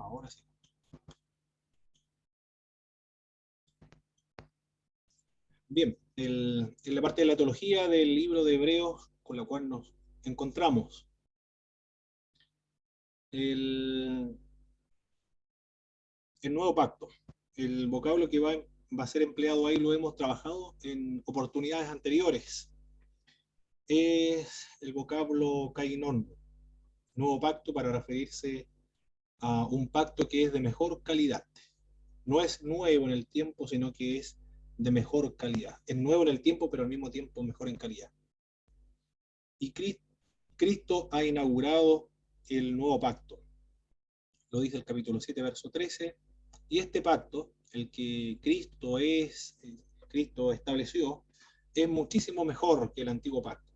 Ahora sí. Bien, en la parte de la teología del libro de Hebreos con la cual nos encontramos, el, el nuevo pacto, el vocablo que va a ser empleado ahí lo hemos trabajado en oportunidades anteriores, es el vocablo kainon, nuevo pacto para referirse a un pacto que es de mejor calidad. No es nuevo en el tiempo, sino que es de mejor calidad. Es nuevo en el tiempo, pero al mismo tiempo mejor en calidad. Y Cristo ha inaugurado el nuevo pacto. Lo dice el capítulo 7, verso 13. Y este pacto, el que Cristo estableció, es muchísimo mejor que el antiguo pacto.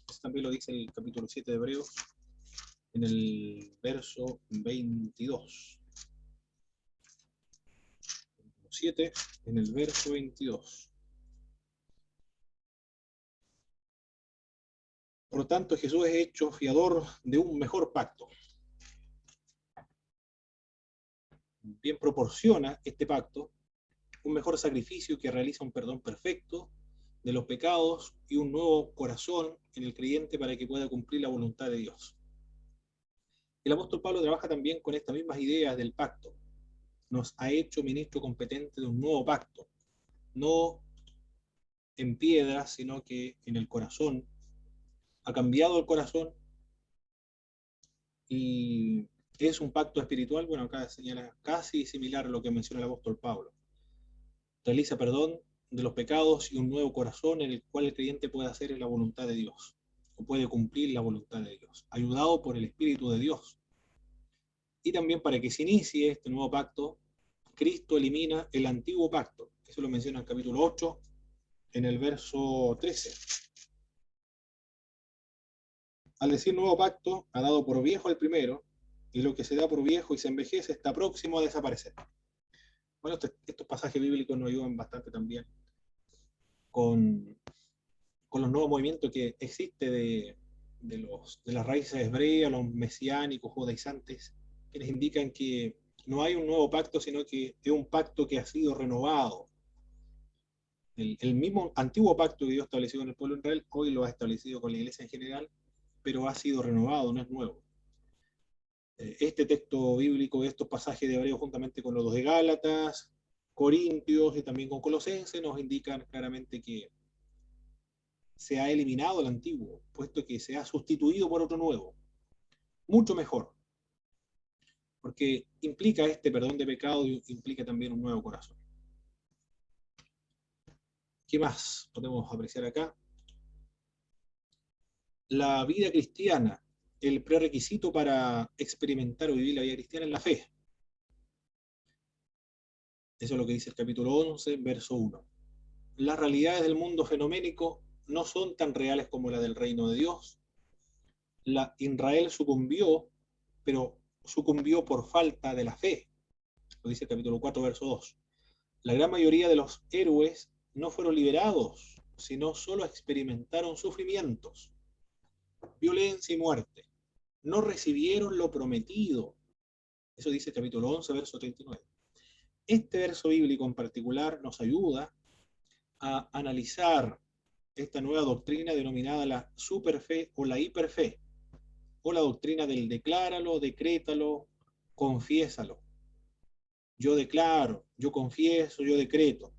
Eso también lo dice el capítulo 7 de Hebreos, en el verso 22. 7, en el verso 22. Por lo tanto, Jesús es hecho fiador de un mejor pacto. Bien proporciona este pacto un mejor sacrificio que realiza un perdón perfecto de los pecados y un nuevo corazón en el creyente para que pueda cumplir la voluntad de Dios. El apóstol Pablo trabaja también con estas mismas ideas del pacto. Nos ha hecho ministro competente de un nuevo pacto, no en piedra, sino que en el corazón. Ha cambiado el corazón y es un pacto espiritual. Bueno, acá señala casi similar a lo que menciona el apóstol Pablo. Realiza perdón de los pecados y un nuevo corazón en el cual el creyente puede hacer la voluntad de Dios, o puede cumplir la voluntad de Dios, ayudado por el Espíritu de Dios. Y también para que se inicie este nuevo pacto, Cristo elimina el antiguo pacto. Eso lo menciona en el capítulo 8, en el verso 13. Al decir nuevo pacto, ha dado por viejo el primero, y lo que se da por viejo y se envejece está próximo a desaparecer. Bueno, estos pasajes bíblicos nos ayudan bastante también con los nuevos movimientos que existe de las raíces hebreas, los mesiánicos, judaizantes, que les indican que no hay un nuevo pacto, sino que es un pacto que ha sido renovado. El mismo antiguo pacto que Dios estableció con el pueblo de Israel, hoy lo ha establecido con la iglesia en general, pero ha sido renovado, no es nuevo. Este texto bíblico, estos pasajes de Hebreo, juntamente con los de Gálatas, Corintios y también con Colosenses, nos indican claramente que se ha eliminado el antiguo, puesto que se ha sustituido por otro nuevo, mucho mejor, porque implica este perdón de pecado y implica también un nuevo corazón. ¿Qué más podemos apreciar acá? La vida cristiana, el prerequisito para experimentar o vivir la vida cristiana es la fe. Eso es lo que dice el capítulo 11, verso 1. Las realidades del mundo fenoménico no son tan reales como la del reino de Dios. Israel sucumbió, pero sucumbió por falta de la fe. Lo dice el capítulo 4, verso 2. La gran mayoría de los héroes no fueron liberados, sino solo experimentaron sufrimientos, violencia y muerte. No recibieron lo prometido. Eso dice el capítulo 11, verso 39. Este verso bíblico en particular nos ayuda a analizar esta nueva doctrina denominada la superfe o la hiperfe, o la doctrina del decláralo, decrétalo, confiésalo. Yo declaro, yo confieso, yo decreto.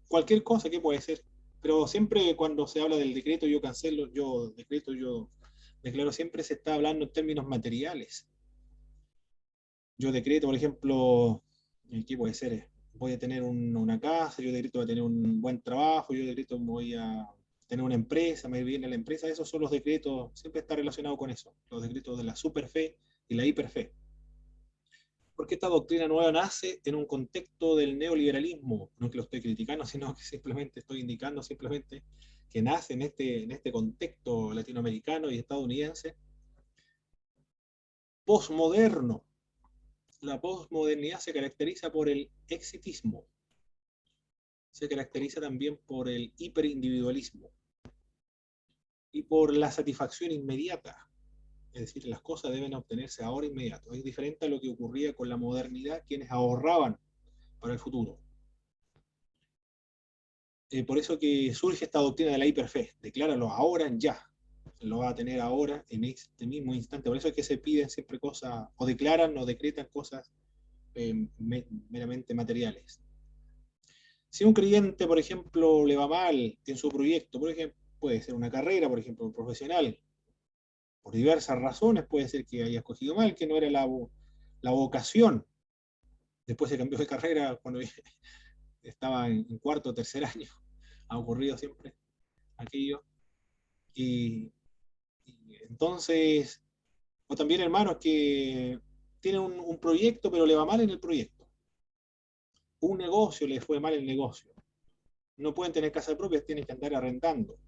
Cualquier cosa que puede ser, pero siempre cuando se habla del decreto, yo cancelo, yo decreto, yo declaro, siempre se está hablando en términos materiales. Yo decreto, por ejemplo, ¿qué puede ser? Voy a tener una casa, yo decreto voy a tener un buen trabajo, yo decreto voy a tener una empresa, me viene la empresa, esos son los decretos, siempre está relacionado con eso, los decretos de la superfe y la hiperfe. Porque esta doctrina nueva nace en un contexto del neoliberalismo, no es que lo estoy criticando, sino que simplemente estoy indicando simplemente que nace en este contexto latinoamericano y estadounidense posmoderno. La posmodernidad se caracteriza por el exitismo, se caracteriza también por el hiperindividualismo y por la satisfacción inmediata. Es decir, las cosas deben obtenerse ahora inmediato. Es diferente a lo que ocurría con la modernidad, quienes ahorraban para el futuro. Por eso que surge esta doctrina de la hiperfe. Decláralo ahora, ya. Lo va a tener ahora, en este mismo instante. Por eso es que se piden siempre cosas, o declaran o decretan cosas meramente materiales. Si un creyente, por ejemplo, le va mal en su proyecto, por ejemplo, puede ser una carrera, por ejemplo, profesional, por diversas razones, puede ser que haya escogido mal, que no era la vocación. Después se cambió de carrera cuando estaba en cuarto o tercer año. Ha ocurrido siempre aquello. Y, y entonces, o también hermanos que tienen un proyecto, pero le va mal en el proyecto. Un negocio, le fue mal el negocio. No pueden tener casa propia, tienen que andar arrendando.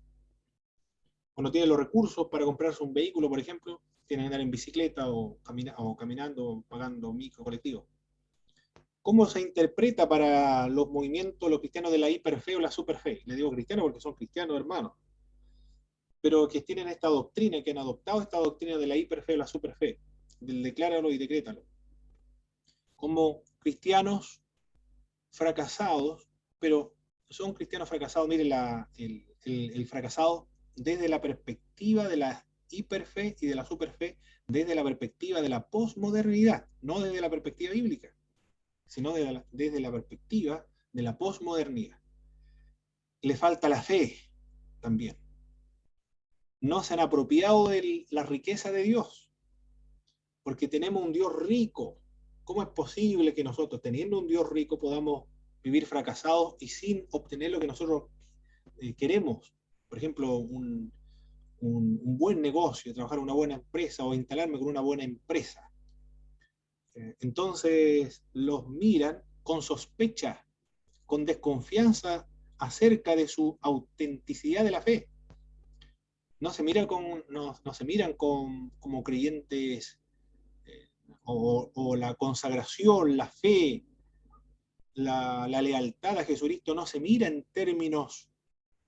O no tienen los recursos para comprarse un vehículo, por ejemplo, tienen que andar en bicicleta o caminando, pagando micro colectivo. ¿Cómo se interpreta para los movimientos, los cristianos de la hiperfe o la superfe? Les digo cristianos porque son cristianos hermanos, pero que tienen esta doctrina, que han adoptado esta doctrina de la hiperfe o la superfe, del decláralo y decrétalo. Como cristianos fracasados, pero son cristianos fracasados, miren el fracasado desde la perspectiva de la hiperfe y de la superfe, desde la perspectiva de la posmodernidad, no desde la perspectiva bíblica, sino desde la perspectiva de la posmodernidad. Le falta la fe también. No se han apropiado de la riqueza de Dios, porque tenemos un Dios rico. ¿Cómo es posible que nosotros, teniendo un Dios rico, podamos vivir fracasados y sin obtener lo que nosotros queremos? Por ejemplo, un buen negocio, trabajar en una buena empresa o instalarme con una buena empresa. Entonces los miran con sospecha, con desconfianza acerca de su autenticidad de la fe. No se miran, no se miran como creyentes, o la consagración, la fe, la lealtad a Jesucristo no se mira en términos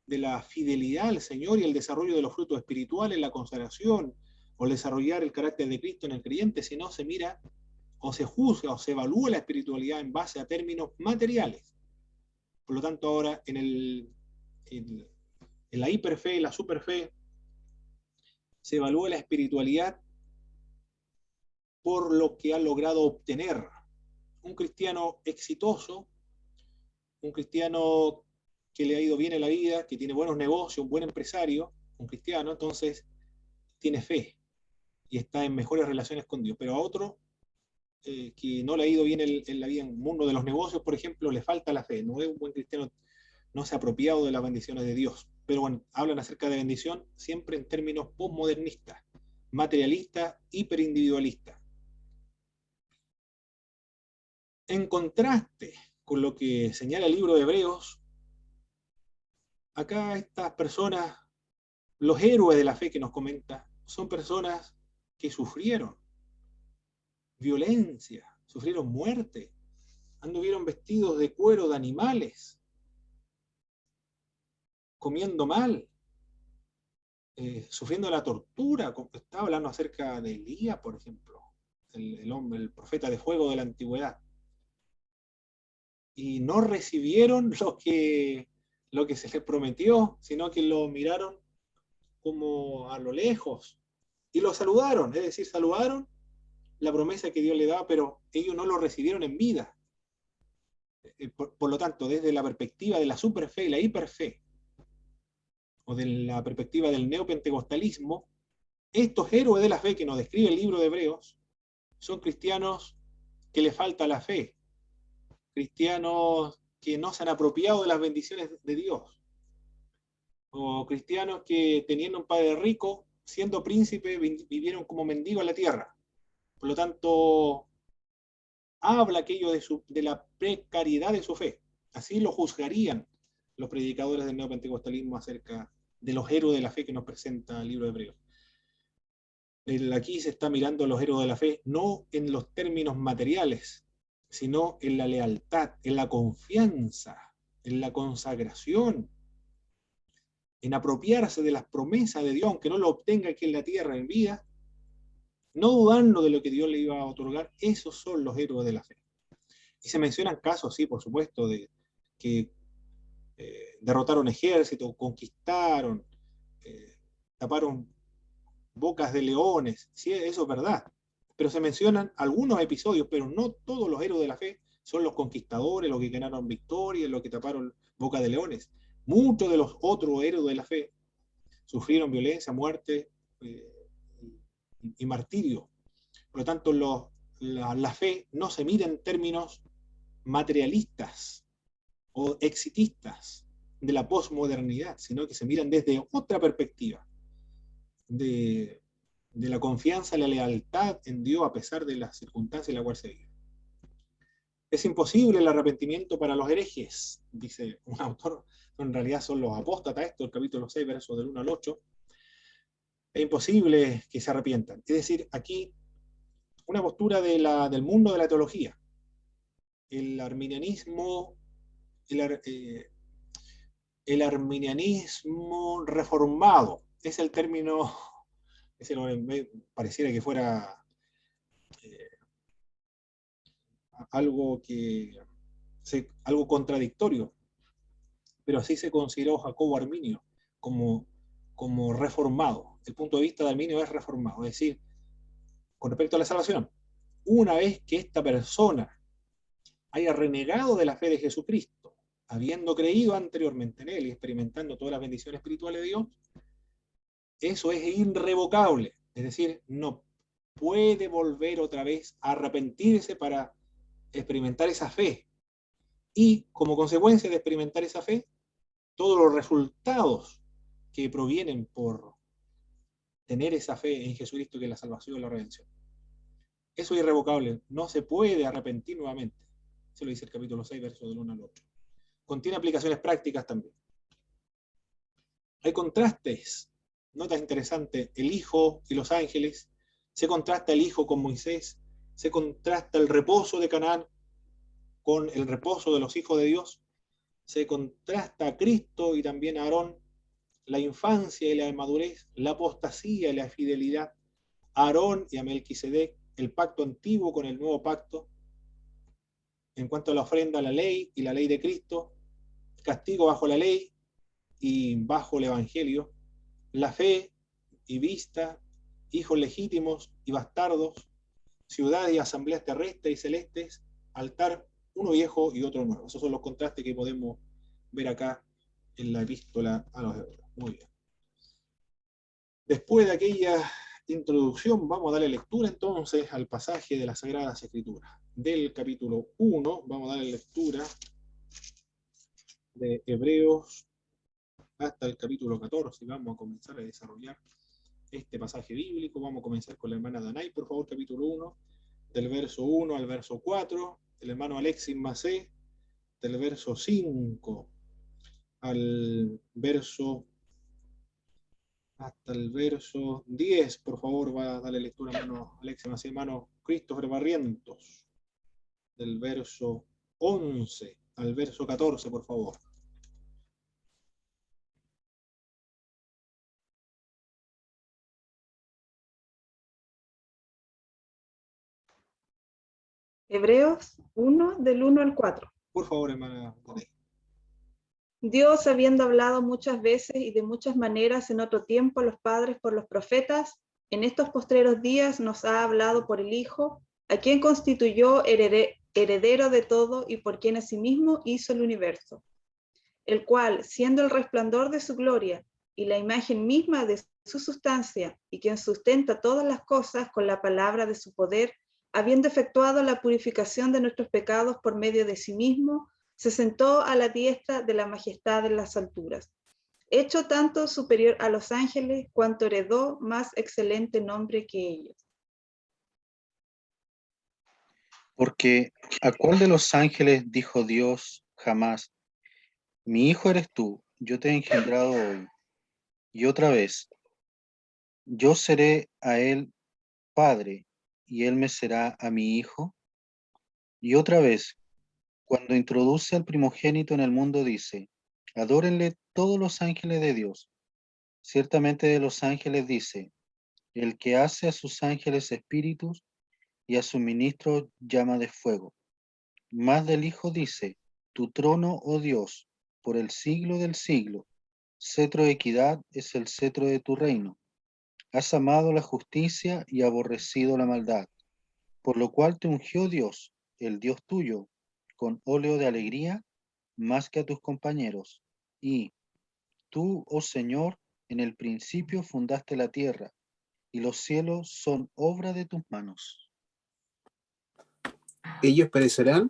de la fidelidad al Señor y el desarrollo de los frutos espirituales, la consagración o el desarrollar el carácter de Cristo en el creyente, sino se mira o se juzga o se evalúa la espiritualidad en base a términos materiales. Por lo tanto, ahora en la hiperfe y la superfe se evalúa la espiritualidad por lo que ha logrado obtener. Un cristiano exitoso, un cristiano que le ha ido bien en la vida, que tiene buenos negocios, un buen empresario, un cristiano, entonces tiene fe y está en mejores relaciones con Dios. Pero a otro que no le ha ido bien en la vida, en el mundo de los negocios, por ejemplo, le falta la fe. No es un buen cristiano, no se ha apropiado de las bendiciones de Dios. Pero bueno, hablan acerca de bendición siempre en términos postmodernistas, materialistas, hiperindividualistas. En contraste con lo que señala el libro de Hebreos, acá estas personas, los héroes de la fe que nos comenta, son personas que sufrieron violencia, sufrieron muerte, anduvieron vestidos de cuero de animales, comiendo mal, sufriendo la tortura. Estaba hablando acerca de Elías, por ejemplo, el hombre, el profeta de fuego de la antigüedad. Y no recibieron lo que se les prometió, sino que lo miraron como a lo lejos y lo saludaron, es decir, saludaron la promesa que Dios le daba, pero ellos no lo recibieron en vida. Por lo tanto, desde la perspectiva de la superfe y la hiperfe, o de la perspectiva del neopentecostalismo, estos héroes de la fe que nos describe el libro de Hebreos son cristianos que le falta la fe, cristianos que no se han apropiado de las bendiciones de Dios, o cristianos que teniendo un padre rico, siendo príncipe, vivieron como mendigos en la tierra. Por lo tanto, habla aquello de la precariedad de su fe. Así lo juzgarían los predicadores del neopentecostalismo acerca de los héroes de la fe que nos presenta el libro de Hebreos. Aquí se está mirando a los héroes de la fe no en los términos materiales, sino en la lealtad, en la confianza, en la consagración, en apropiarse de las promesas de Dios, aunque no lo obtenga aquí en la tierra en vida, no dudando de lo que Dios le iba a otorgar. Esos son los héroes de la fe. Y se mencionan casos, sí, por supuesto, de que derrotaron ejércitos, conquistaron, eh, taparon bocas de leones. Sí, eso es verdad. Pero se mencionan algunos episodios, pero no todos los héroes de la fe son los conquistadores, los que ganaron victorias, los que taparon bocas de leones. Muchos de los otros héroes de la fe sufrieron violencia, muerte y martirio. Por lo tanto, la fe no se mira en términos materialistas o exitistas de la posmodernidad, sino que se miran desde otra perspectiva, de, de la confianza y la lealtad en Dios a pesar de las circunstancias en las cuales se vive. Es imposible el arrepentimiento para los herejes, dice un autor, en realidad son los apóstatas, esto, el capítulo 6, versos del 1 al 8. Es imposible que se arrepientan. Es decir, aquí una postura del mundo de la teología. El arminianismo, el arminianismo reformado, es el término, pareciera que fuera eh, algo algo contradictorio, pero así se consideró Jacobo Arminio como reformado. El punto de vista de Arminio es reformado, es decir, con respecto a la salvación, una vez que esta persona haya renegado de la fe de Jesucristo, habiendo creído anteriormente en él y experimentando todas las bendiciones espirituales de Dios, eso es irrevocable. Es decir, no puede volver otra vez a arrepentirse para experimentar esa fe. Y como consecuencia de experimentar esa fe, todos los resultados que provienen por tener esa fe en Jesucristo, que es la salvación y la redención. Eso es irrevocable, no se puede arrepentir nuevamente. Eso lo dice el capítulo 6, verso del 1 al 8. Contiene aplicaciones prácticas también. Hay contrastes, notas interesantes, el Hijo y los ángeles, se contrasta el Hijo con Moisés, se contrasta el reposo de Canaán con el reposo de los hijos de Dios, se contrasta a Cristo y también a Aarón, la infancia y la madurez, la apostasía y la fidelidad, a Aarón y a Melquisedec, el pacto antiguo con el nuevo pacto, en cuanto a la ofrenda, la ley y la ley de Cristo, castigo bajo la ley y bajo el Evangelio, la fe y vista, hijos legítimos y bastardos, ciudades y asambleas terrestres y celestes, altar, uno viejo y otro nuevo. Esos son los contrastes que podemos ver acá en la epístola a los Hebreos. Muy bien. Después de aquella introducción, vamos a darle lectura entonces al pasaje de las Sagradas Escrituras. Del capítulo 1, vamos a darle lectura de Hebreos hasta el capítulo 14. Vamos a comenzar a desarrollar este pasaje bíblico. Vamos a comenzar con la hermana Danay, por favor, capítulo 1, del verso 1 al verso 4, el hermano Alexis Macé, del verso 5 al verso hasta el verso 10, por favor, va a darle lectura, hermano Alexis Macé, hermano Christopher Barrientos, del verso 11 al verso 14, por favor. Hebreos 1, del 1 al 4. Por favor, hermana Danay. Dios, habiendo hablado muchas veces y de muchas maneras en otro tiempo a los padres por los profetas, en estos postreros días nos ha hablado por el Hijo, a quien constituyó heredero de todo y por quien asimismo hizo el universo, el cual, siendo el resplandor de su gloria y la imagen misma de su sustancia, y quien sustenta todas las cosas con la palabra de su poder, habiendo efectuado la purificación de nuestros pecados por medio de sí mismo, se sentó a la diestra de la majestad en las alturas, hecho tanto superior a los ángeles, cuanto heredó más excelente nombre que ellos. Porque ¿a cuál de los ángeles dijo Dios jamás: mi hijo eres tú, yo te he engendrado hoy? Y otra vez: yo seré a él padre, y él me será a mi hijo. Y otra vez, cuando introduce al primogénito en el mundo, dice: adórenle todos los ángeles de Dios. Ciertamente de los ángeles dice: el que hace a sus ángeles espíritus y a sus ministros llama de fuego. Más del Hijo dice, tu trono, oh Dios, por el siglo del siglo, cetro de equidad es el cetro de tu reino. Has amado la justicia y aborrecido la maldad, por lo cual te ungió Dios, el Dios tuyo, con óleo de alegría más que a tus compañeros. Y tú, oh Señor, en el principio fundaste la tierra, y los cielos son obra de tus manos. Ellos perecerán,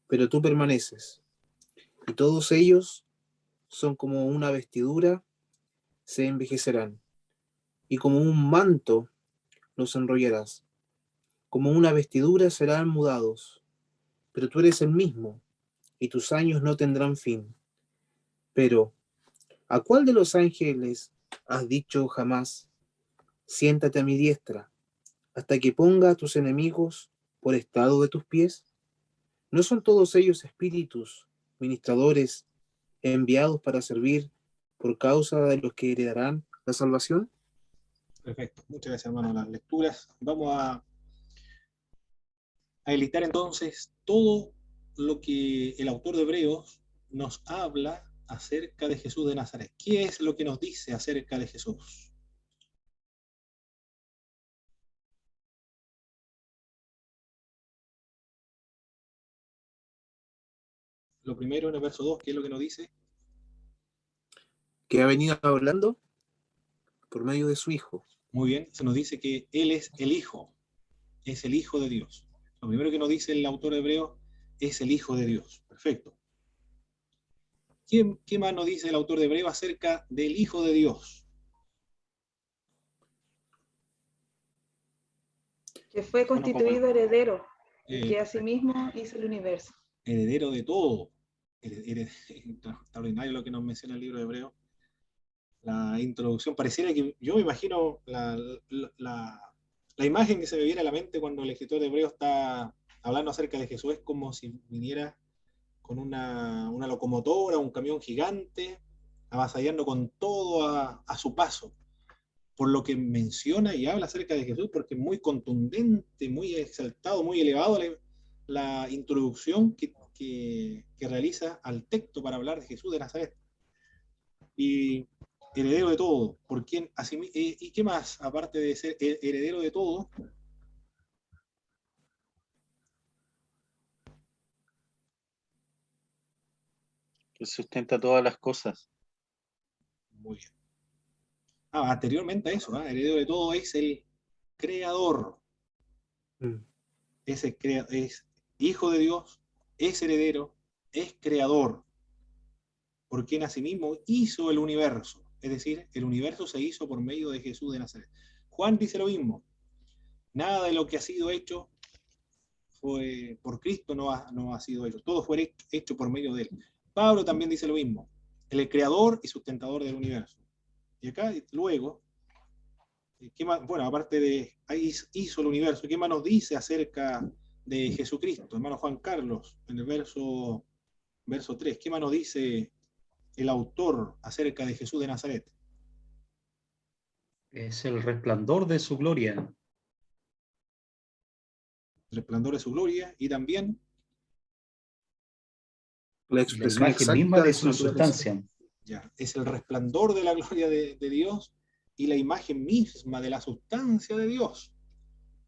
pero tú permaneces, y todos ellos son como una vestidura, se envejecerán, y como un manto los enrollarás, como una vestidura serán mudados, pero tú eres el mismo, y tus años no tendrán fin. Pero, ¿a cuál de los ángeles has dicho jamás, siéntate a mi diestra, hasta que ponga a tus enemigos por estrado de tus pies? ¿No son todos ellos espíritus, ministradores, enviados para servir por causa de los que heredarán la salvación? Perfecto. Muchas gracias, hermano, las lecturas. Vamos a listar entonces todo lo que el autor de Hebreos nos habla acerca de Jesús de Nazaret. ¿Qué es lo que nos dice acerca de Jesús? Lo primero en el verso 2, ¿qué es lo que nos dice? Que ha venido hablando por medio de su Hijo. Muy bien, se nos dice que Él es el Hijo de Dios. Lo primero que nos dice el autor de Hebreos es el Hijo de Dios. Perfecto. ¿Qué más nos dice el autor de Hebreos acerca del Hijo de Dios? Que fue constituido heredero y que asimismo hizo el universo. Heredero de todo. Extraordinario lo que nos menciona el libro de Hebreos. La introducción, pareciera que yo me imagino la imagen que se me viene a la mente cuando el escritor de Hebreos está hablando acerca de Jesús es como si viniera con una locomotora, un camión gigante, avasallando con todo a su paso, por lo que menciona y habla acerca de Jesús, porque es muy contundente, muy exaltado, muy elevado la introducción que realiza al texto para hablar de Jesús de Nazaret. Y heredero de todo, por quien, ¿y qué más? Aparte de ser heredero de todo, Que sustenta todas las cosas. muy bien. Anteriormente a eso, heredero de todo es el creador. Es hijo de Dios, es heredero, es creador, por quien asimismo hizo el universo. Es decir, el universo se hizo por medio de Jesús de Nazaret. Juan dice lo mismo. Nada de lo que ha sido hecho fue por Cristo, no ha sido hecho. Todo fue hecho por medio de él. Pablo también dice lo mismo. Él es creador y sustentador del universo. Y acá, luego, ¿qué más? Bueno, aparte de ahí hizo el universo, ¿qué más nos dice acerca de Jesucristo? Hermano Juan Carlos, en el verso 3, ¿qué más nos dice el autor acerca de Jesús de Nazaret? Es el resplandor de su gloria. Resplandor de su gloria y también La La expresión imagen misma exacta de de su su naturaleza. sustancia. ya, es el resplandor de la gloria de Dios y la imagen misma de la sustancia de Dios.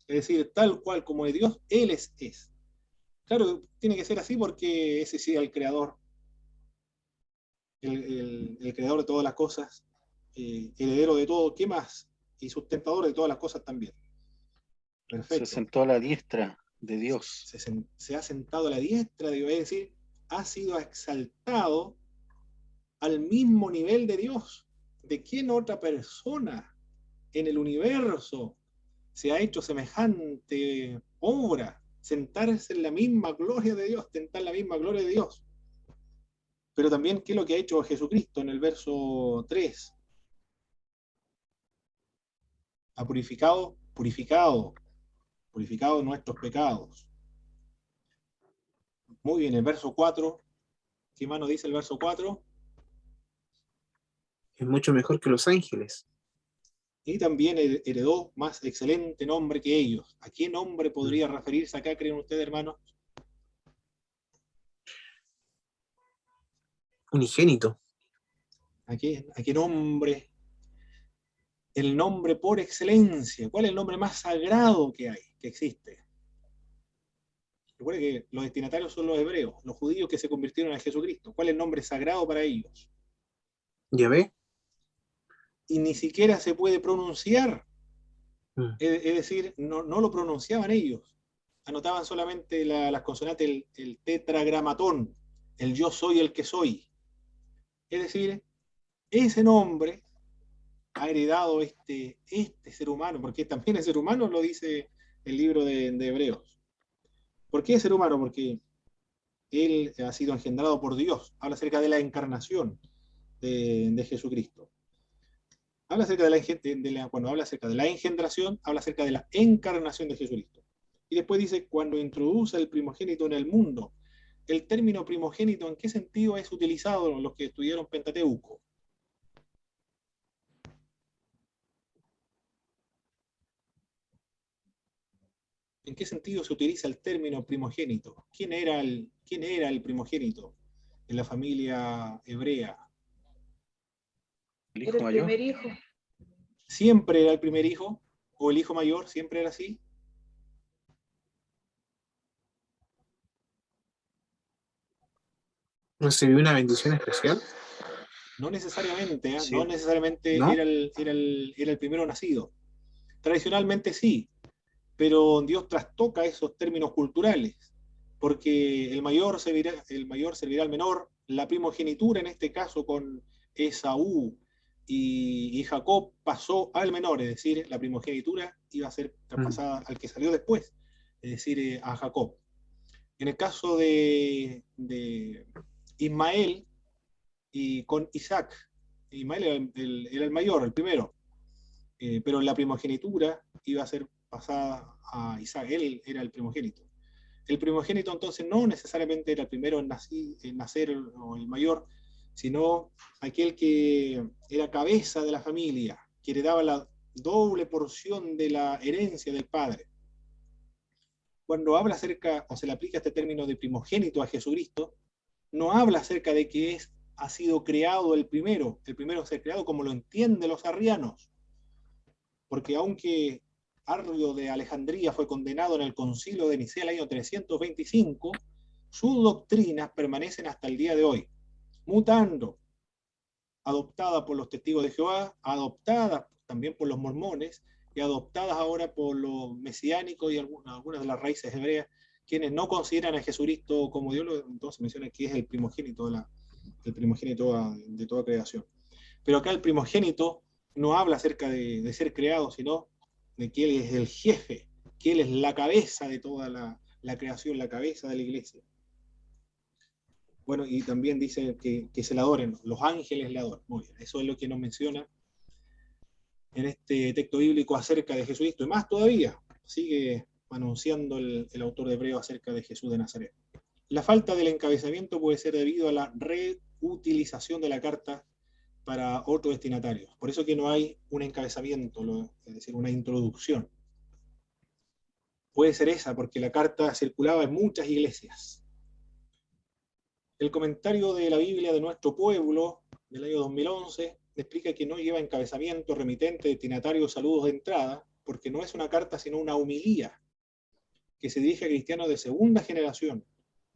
Es decir, tal cual como de Dios, Él es. Claro, tiene que ser así porque ese sí es el creador, el creador de todas las cosas, heredero de todo, ¿qué más? Y sustentador de todas las cosas también. Perfecto. Se sentó a la diestra de Dios. Se ha sentado a la diestra de Dios, es decir, ha sido exaltado al mismo nivel de Dios. ¿De quién otra persona en el universo se ha hecho semejante obra? Sentarse en la misma gloria de Dios, tentar la misma gloria de Dios. Pero también, ¿qué es lo que ha hecho Jesucristo en el verso 3? Ha purificado nuestros pecados. Muy bien, el verso 4, ¿qué más nos dice el verso 4? Es mucho mejor que los ángeles. y también heredó más excelente nombre que ellos. ¿A qué nombre podría referirse acá, creen ustedes, hermanos? Unigénito. ¿A qué nombre? El nombre por excelencia. ¿Cuál es el nombre más sagrado que hay, que existe? Recuerden que los destinatarios son los hebreos, los judíos que se convirtieron a Jesucristo. ¿Cuál es el nombre sagrado para ellos? ¿Yahvé? Y ni siquiera se puede pronunciar. Mm. Es decir, no lo pronunciaban ellos. Anotaban solamente las consonantes, el tetragramatón, el yo soy el que soy. Es decir, ese nombre ha heredado este ser humano, porque también es ser humano, lo dice el libro de Hebreos. ¿Por qué es ser humano? Porque él ha sido engendrado por Dios. Habla acerca de la encarnación de Jesucristo. Habla acerca cuando habla acerca de la engendración, habla acerca de la encarnación de Jesucristo. Y después dice, cuando introduce el primogénito en el mundo. El término primogénito, ¿en qué sentido es utilizado los que estudiaron Pentateuco? ¿En qué sentido se utiliza el término primogénito? ¿Quién era el primogénito en la familia hebrea? El Era hijo el mayor. primer hijo. ¿Siempre era el primer hijo? ¿O el hijo mayor siempre era así? ¿Recibió una bendición especial? No necesariamente, ¿eh? Sí, No necesariamente ¿No? era el primero nacido. Tradicionalmente sí, pero Dios trastoca esos términos culturales, porque el mayor servirá al menor, la primogenitura en este caso con Esaú y Jacob pasó al menor, es decir, la primogenitura iba a ser Mm. traspasada al que salió después, es decir, a Jacob. En el caso de Ismael y con Isaac, Ismael era el mayor, el primero, pero la primogenitura iba a ser pasada a Isaac, él era el primogénito. El primogénito entonces no necesariamente era el primero en nacer o el mayor, sino aquel que era cabeza de la familia, que heredaba la doble porción de la herencia del padre. Cuando habla acerca, o se le aplica este término de primogénito a Jesucristo, no habla acerca de que ha sido creado el primero a ser creado como lo entienden los arrianos, porque aunque Arrio de Alejandría fue condenado en el concilio de Nicea el año 325, sus doctrinas permanecen hasta el día de hoy, mutando, adoptadas por los testigos de Jehová, adoptadas también por los mormones y adoptadas ahora por los mesiánicos y algunas de las raíces hebreas, quienes no consideran a Jesucristo como Dios, entonces menciona que es el primogénito de toda creación. Pero acá el primogénito no habla acerca de ser creado, sino de que Él es el jefe, que Él es la cabeza de toda la creación, la cabeza de la iglesia. Bueno, y también dice que se le adoren, los ángeles le adoran. Muy bien, eso es lo que nos menciona en este texto bíblico acerca de Jesucristo. Y más todavía, sigue anunciando el autor de Hebreo acerca de Jesús de Nazaret. La falta del encabezamiento puede ser debido a la reutilización de la carta para otros destinatarios. Por eso que no hay un encabezamiento, es decir, una introducción. Puede ser esa, porque la carta circulaba en muchas iglesias. El comentario de la Biblia de nuestro pueblo, del año 2011, explica que no lleva encabezamiento, remitente, destinatario, saludos de entrada, porque no es una carta, sino una homilía, que se dirige a cristianos de segunda generación,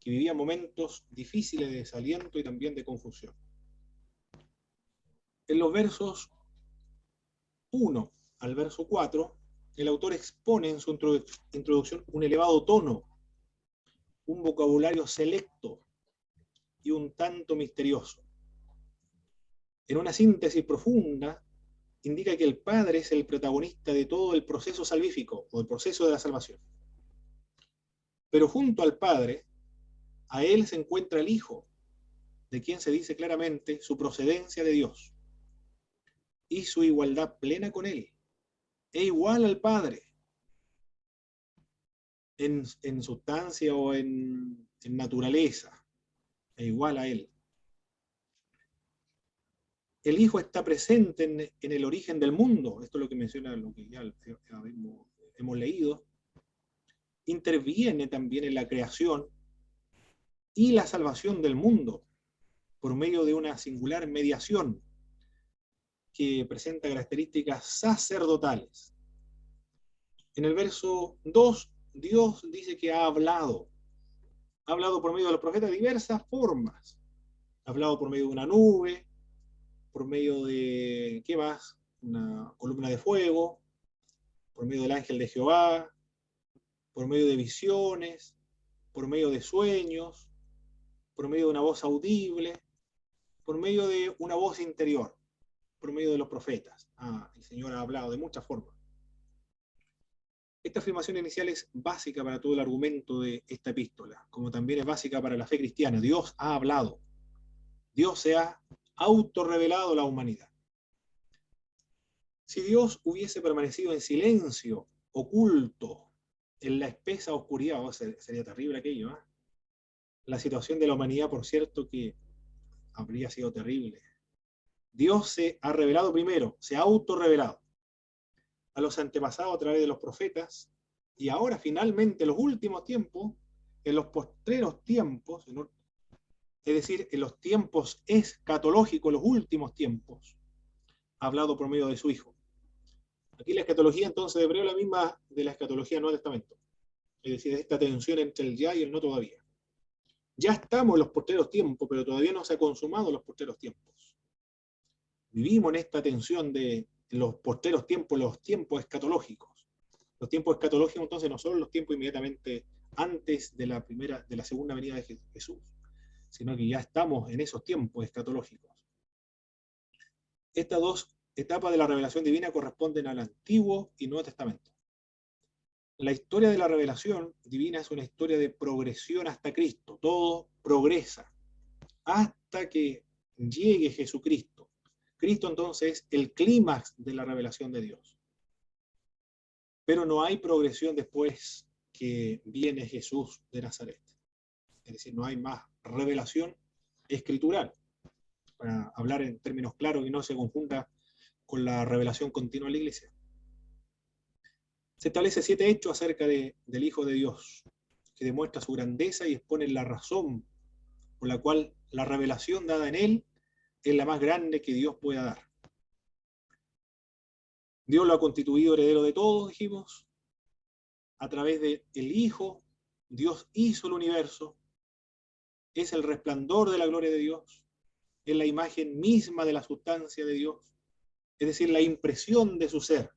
que vivían momentos difíciles de desaliento y también de confusión. En los versos 1 al verso 4, el autor expone en su introducción un elevado tono, un vocabulario selecto y un tanto misterioso. En una síntesis profunda, indica que el Padre es el protagonista de todo el proceso salvífico o el proceso de la salvación. Pero junto al Padre, a Él se encuentra el Hijo, de quien se dice claramente su procedencia de Dios y su igualdad plena con Él. Es igual al Padre en sustancia o en naturaleza, es igual a Él. el Hijo está presente en el origen del mundo, esto es lo que menciona lo que ya hemos leído, interviene también en la creación y la salvación del mundo por medio de una singular mediación que presenta características sacerdotales. En el verso 2, Dios dice que ha hablado por medio de los profetas de diversas formas. Ha hablado por medio de una nube, por medio de, ¿qué más? Una columna de fuego, por medio del ángel de Jehová, por medio de visiones, por medio de sueños, por medio de una voz audible, por medio de una voz interior, por medio de los profetas. El Señor ha hablado de muchas formas. Esta afirmación inicial es básica para todo el argumento de esta epístola, como también es básica para la fe cristiana. Dios ha hablado. Dios se ha autorrevelado a la humanidad. Si Dios hubiese permanecido en silencio, oculto, en la espesa oscuridad, sería terrible aquello, ¿eh? La situación de la humanidad, por cierto, que habría sido terrible. Dios se ha revelado primero, se ha autorrevelado a los antepasados a través de los profetas, y ahora finalmente en los últimos tiempos, en los postreros tiempos, es decir, en los tiempos escatológicos, los últimos tiempos, ha hablado por medio de su Hijo. Aquí la escatología entonces de hebreo es la misma de la escatología del Nuevo Testamento, es decir, esta tensión entre el ya y el no todavía. Ya estamos en los postreros tiempos, pero todavía no se han consumado los postreros tiempos. Vivimos en esta tensión de los postreros tiempos, los tiempos escatológicos. Los tiempos escatológicos entonces no son los tiempos inmediatamente antes de la segunda venida de Jesús, sino que ya estamos en esos tiempos escatológicos. Estas dos etapas de la revelación divina corresponden al Antiguo y Nuevo Testamento. La historia de la revelación divina es una historia de progresión hasta Cristo. Todo progresa hasta que llegue Jesucristo. Cristo entonces es el clímax de la revelación de Dios. Pero no hay progresión después que viene Jesús de Nazaret. Es decir, no hay más revelación escritural, para hablar en términos claros y no se confunda con la revelación continua de la Iglesia. Se establece 7 hechos acerca del Hijo de Dios, que demuestra su grandeza y expone la razón por la cual la revelación dada en él es la más grande que Dios pueda dar. Dios lo ha constituido heredero de todos, dijimos, a través del Hijo. Dios hizo el universo, es el resplandor de la gloria de Dios, es la imagen misma de la sustancia de Dios, es decir, la impresión de su ser.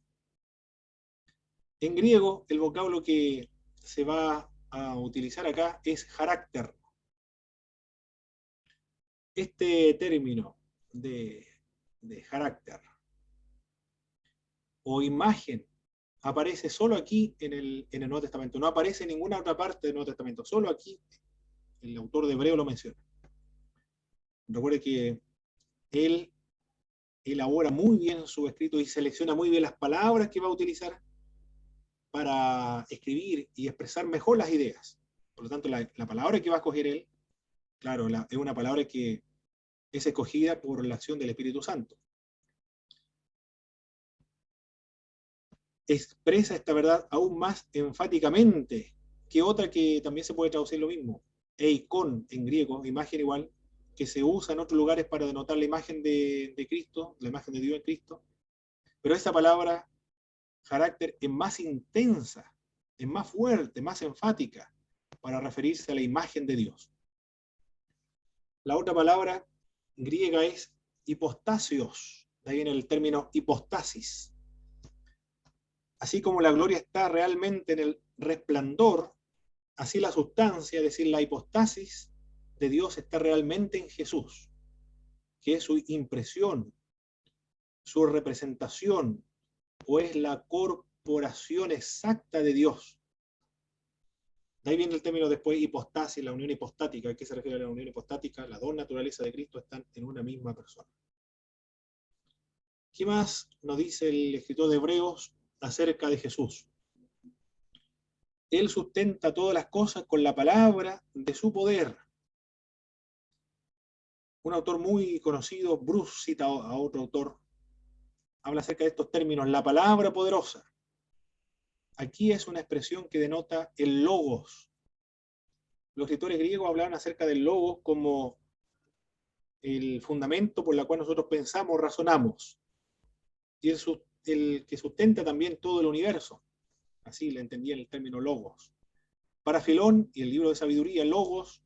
En griego, el vocablo que se va a utilizar acá es carácter. Este término de carácter o imagen aparece solo aquí en el Nuevo Testamento. No aparece en ninguna otra parte del Nuevo Testamento. Solo aquí el autor de Hebreo lo menciona. Recuerde que él elabora muy bien su escrito y selecciona muy bien las palabras que va a utilizar para escribir y expresar mejor las ideas. Por lo tanto, la palabra que va a escoger él, claro, es una palabra que es escogida por la acción del Espíritu Santo. Expresa esta verdad aún más enfáticamente que otra que también se puede traducir lo mismo. Eikon en griego, imagen igual, que se usa en otros lugares para denotar la imagen de Cristo, la imagen de Dios en Cristo. Pero esta palabra carácter es más intensa, es más fuerte, más enfática para referirse a la imagen de Dios. La otra palabra griega es hipostasios, de ahí viene el término hipostasis. Así como la gloria está realmente en el resplandor, así la sustancia, es decir, la hipostasis de Dios está realmente en Jesús, que es su impresión, su representación, o es la corporación exacta de Dios. De ahí viene el término después hipostasis, la unión hipostática. ¿A qué se refiere a la unión hipostática? Las dos naturalezas de Cristo están en una misma persona. ¿Qué más nos dice el escritor de Hebreos acerca de Jesús? Él sustenta todas las cosas con la palabra de su poder. Un autor muy conocido, Bruce, cita a otro autor, habla acerca de estos términos, la palabra poderosa. Aquí es una expresión que denota el logos. Los escritores griegos hablaban acerca del logos como el fundamento por el cual nosotros pensamos, razonamos, y el que sustenta también todo el universo. Así le entendían el término logos. Para Filón y el libro de sabiduría, logos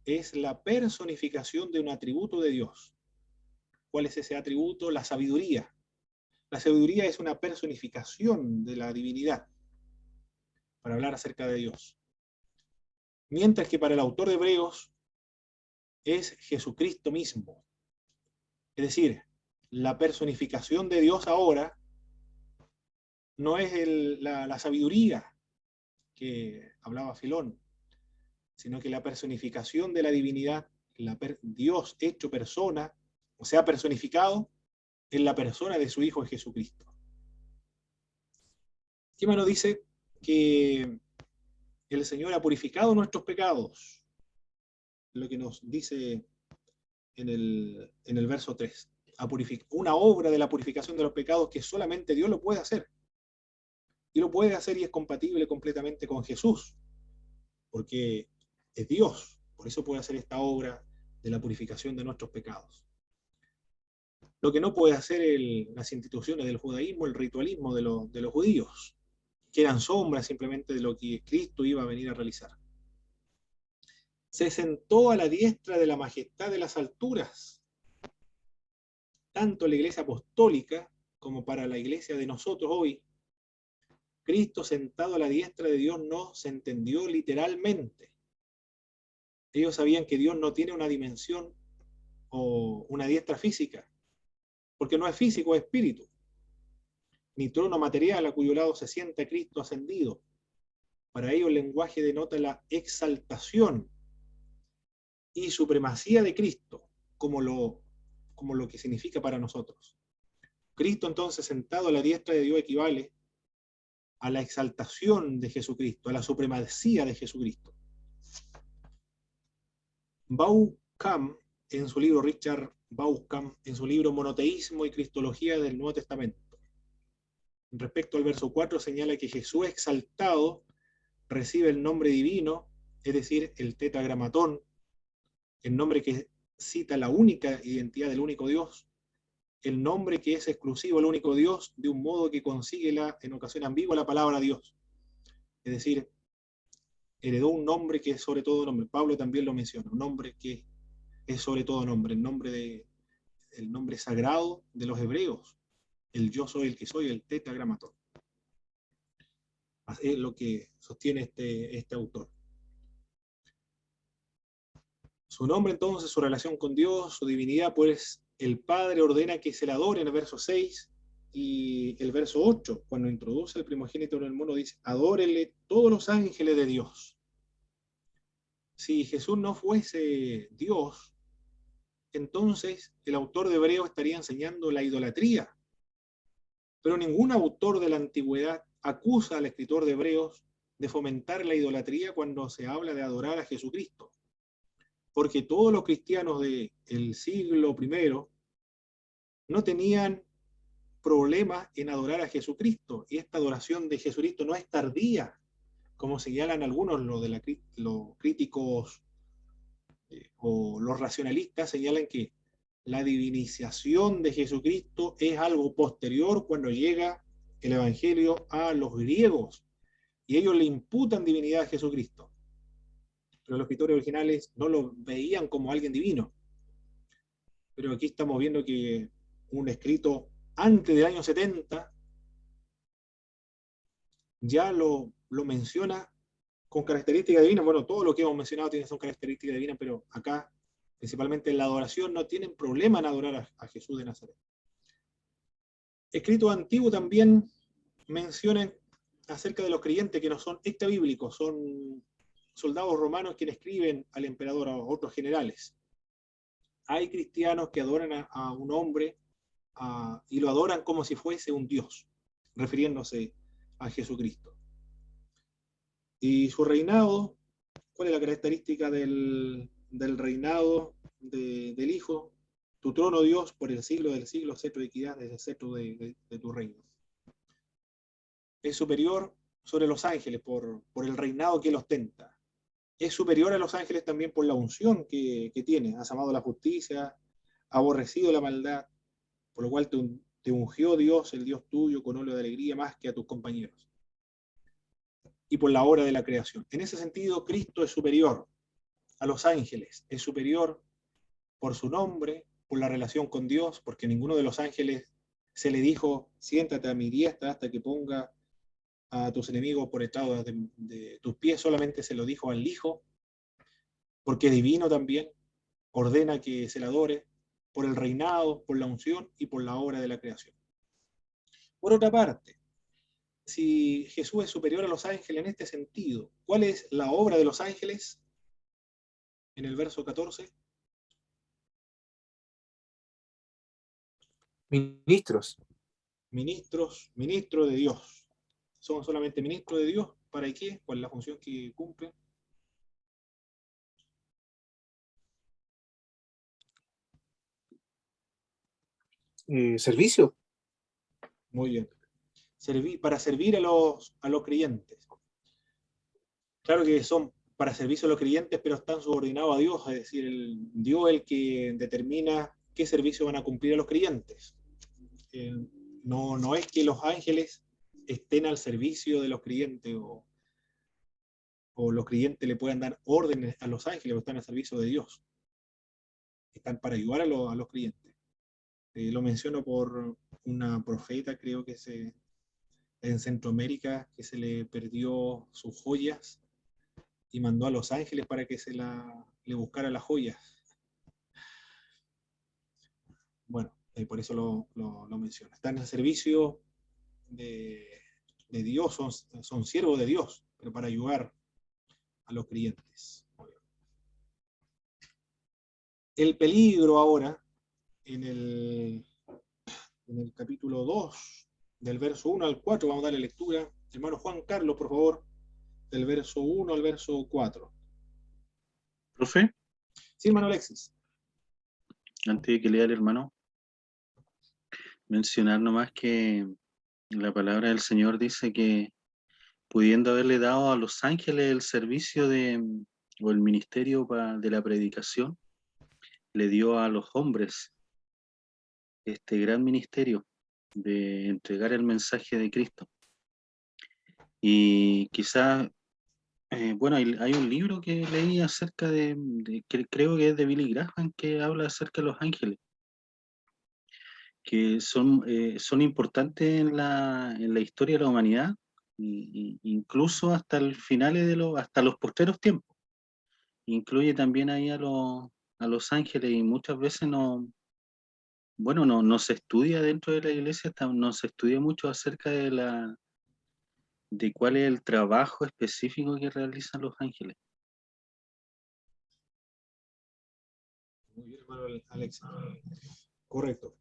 es la personificación de un atributo de Dios. ¿Cuál es ese atributo? La sabiduría. La sabiduría es una personificación de la divinidad para hablar acerca de Dios. Mientras que para el autor de Hebreos es Jesucristo mismo. Es decir, la personificación de Dios ahora no es la sabiduría que hablaba Filón, sino que la personificación de la divinidad, Dios hecho persona, o sea, personificado en la persona de su Hijo Jesucristo. ¿Qué más nos dice? Que el Señor ha purificado nuestros pecados, lo que nos dice en el verso 3. Una obra de la purificación de los pecados que solamente Dios lo puede hacer. Y lo puede hacer y es compatible completamente con Jesús, porque es Dios, por eso puede hacer esta obra de la purificación de nuestros pecados. Lo que no puede hacer las instituciones del judaísmo, el ritualismo de los judíos, que eran sombras simplemente de lo que Cristo iba a venir a realizar. Se sentó a la diestra de la majestad de las alturas, tanto en la iglesia apostólica como para la iglesia de nosotros hoy. Cristo sentado a la diestra de Dios no se entendió literalmente. Ellos sabían que Dios no tiene una dimensión o una diestra física, porque no es físico, es espíritu, ni trono material a cuyo lado se sienta Cristo ascendido. Para ellos el lenguaje denota la exaltación y supremacía de Cristo, como lo que significa para nosotros. Cristo entonces sentado a la diestra de Dios equivale a la exaltación de Jesucristo, a la supremacía de Jesucristo. Bauckham, en su libro, Richard Bauckham, en su libro Monoteísmo y Cristología del Nuevo Testamento, respecto al verso 4, señala que Jesús exaltado recibe el nombre divino, es decir, el tetragramatón, el nombre que cita la única identidad del único Dios, el nombre que es exclusivo al único Dios, de un modo que consigue en ocasión ambigua la palabra Dios. Es decir, heredó un nombre que es sobre todo nombre. Pablo también lo menciona, un nombre que es sobre todo nombre, el nombre sagrado de los hebreos, el yo soy el que soy, el tetragramatón. Es lo que sostiene este autor. Su nombre entonces, su relación con Dios, su divinidad, pues el Padre ordena que se le adore en el verso 6 y el verso 8, cuando introduce el primogénito en el mundo, dice, adórenle todos los ángeles de Dios. Si Jesús no fuese Dios, entonces el autor de Hebreos estaría enseñando la idolatría. Pero ningún autor de la antigüedad acusa al escritor de Hebreos de fomentar la idolatría cuando se habla de adorar a Jesucristo. Porque todos los cristianos del siglo I no tenían problemas en adorar a Jesucristo. Y esta adoración de Jesucristo no es tardía, como señalan algunos los críticos o los racionalistas, señalan que la divinización de Jesucristo es algo posterior cuando llega el Evangelio a los griegos, y ellos le imputan divinidad a Jesucristo. Pero los escritores originales no lo veían como alguien divino. Pero aquí estamos viendo que un escrito antes del año 70 ya lo menciona con características divinas. Bueno, todo lo que hemos mencionado tiene son características divinas, pero acá, principalmente en la adoración, no tienen problema en adorar a Jesús de Nazaret. Escritos antiguos también mencionan acerca de los creyentes que no son extrabíblicos, son soldados romanos quienes escriben al emperador, a otros generales. Hay cristianos que adoran a un hombre y lo adoran como si fuese un Dios, refiriéndose a Jesucristo. Y su reinado, ¿cuál es la característica del del reinado del Hijo, tu trono, Dios, por el siglo del siglo, cetro de equidad es el cetro de tu reino. Es superior sobre los ángeles por el reinado que él ostenta. Es superior a los ángeles también por la unción que tiene. Has amado la justicia, aborrecido la maldad, por lo cual te ungió Dios, el Dios tuyo, con óleo de alegría más que a tus compañeros. Y por la obra de la creación. En ese sentido, Cristo es superior a los ángeles, es superior por su nombre, por la relación con Dios, porque ninguno de los ángeles se le dijo, siéntate a mi diestra hasta que ponga a tus enemigos por estrado de tus pies, solamente se lo dijo al Hijo, porque es divino también, ordena que se le adore, por el reinado, por la unción y por la obra de la creación. Por otra parte, si Jesús es superior a los ángeles en este sentido, ¿cuál es la obra de los ángeles? En el verso 14. Ministros. Ministros de Dios. Son solamente ministros de Dios. ¿Para qué? ¿Cuál es la función que cumplen? Servicio. Muy bien. Para servir a los creyentes. Claro que son para servicio a los creyentes, pero están subordinados a Dios, es decir, Dios es el que determina qué servicio van a cumplir a los creyentes. No es que los ángeles estén al servicio de los creyentes o los creyentes le puedan dar órdenes a los ángeles, pero están al servicio de Dios. Están para ayudar a los creyentes. Lo menciono por una profeta, creo que en Centroamérica, que se le perdió sus joyas y mandó a los ángeles para que le buscara las joyas. Bueno, por eso lo menciono. Están al servicio de Dios, son siervos de Dios, pero para ayudar a los creyentes. El peligro ahora, en el capítulo 2, del verso 1 al 4, vamos a darle lectura. Hermano Juan Carlos, por favor, del verso 1 al verso 4. Profe, Sí, hermano Alexis. antes de que lea el hermano, mencionar nomás que la palabra del Señor dice que pudiendo haberle dado a los ángeles el servicio o el ministerio de la predicación, le dio a los hombres este gran ministerio de entregar el mensaje de Cristo. Y quizás, bueno, hay un libro que leí acerca que creo que es de Billy Graham, que habla acerca de los ángeles, que son importantes en la historia de la humanidad, incluso hasta el final hasta los postreros tiempos. Incluye también ahí a los ángeles, y muchas veces no se estudia dentro de la iglesia, no se estudia mucho acerca de cuál es el trabajo específico que realizan los ángeles. Muy bien, hermano Alexis. Correcto.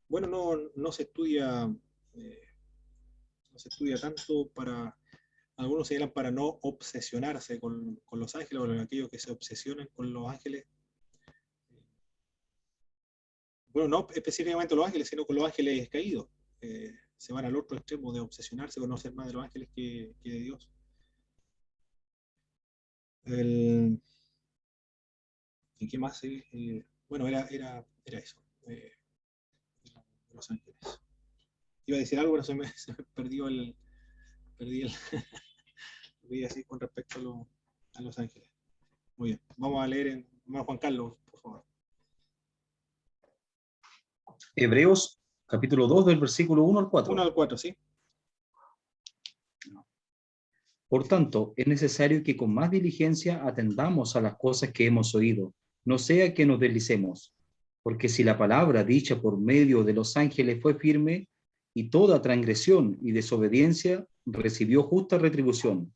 Bueno, no se estudia tanto para, algunos señalan para no obsesionarse con los ángeles, o aquellos que se obsesionan con los ángeles. Bueno, no específicamente los ángeles, sino con los ángeles caídos. Se van al otro extremo de obsesionarse, conocer más de los ángeles que de Dios. ¿Y qué más? Bueno, era eso. Los ángeles. Iba a decir algo, pero se me perdió perdí así con respecto a los ángeles. Muy bien. Vamos a leer en Juan Carlos, por favor. Hebreos, capítulo 2, del versículo 1 al 4. 1 al 4, ¿sí? Por tanto, es necesario que con más diligencia atendamos a las cosas que hemos oído, no sea que nos deslicemos. Porque si la palabra dicha por medio de los ángeles fue firme, y toda transgresión y desobediencia recibió justa retribución,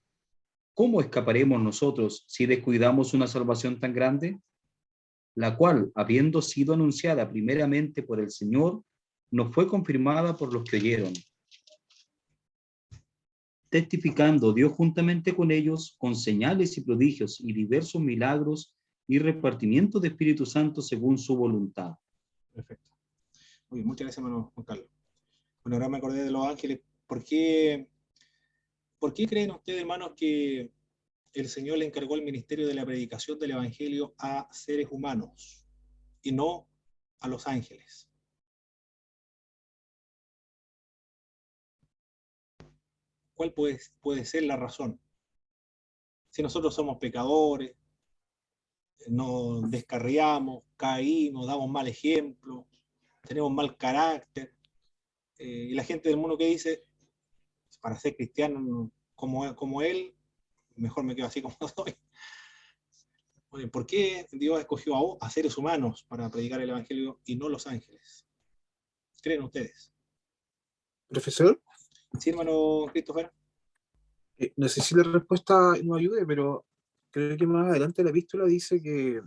¿cómo escaparemos nosotros si descuidamos una salvación tan grande? La cual, habiendo sido anunciada primeramente por el Señor, nos fue confirmada por los que oyeron. Testificando Dios juntamente con ellos, con señales y prodigios y diversos milagros y repartimiento de Espíritu Santo según su voluntad. Perfecto. Muy bien, muchas gracias, hermano Juan Carlos. Bueno, ahora me acordé de los ángeles. ¿Por qué creen ustedes, hermanos, que el Señor le encargó el ministerio de la predicación del Evangelio a seres humanos y no a los ángeles? ¿Cuál puede ser la razón? Si nosotros somos pecadores, nos descarriamos, caímos, damos mal ejemplo, tenemos mal carácter, y la gente del mundo que dice, para ser cristiano como él, mejor me quedo así como soy. Oye, ¿por qué Dios escogió a seres humanos para predicar el Evangelio y no los ángeles? ¿Creen ustedes? Profesor, Sí, hermano Christopher. no sé si la respuesta nos ayude, pero creo que más adelante la epístola dice que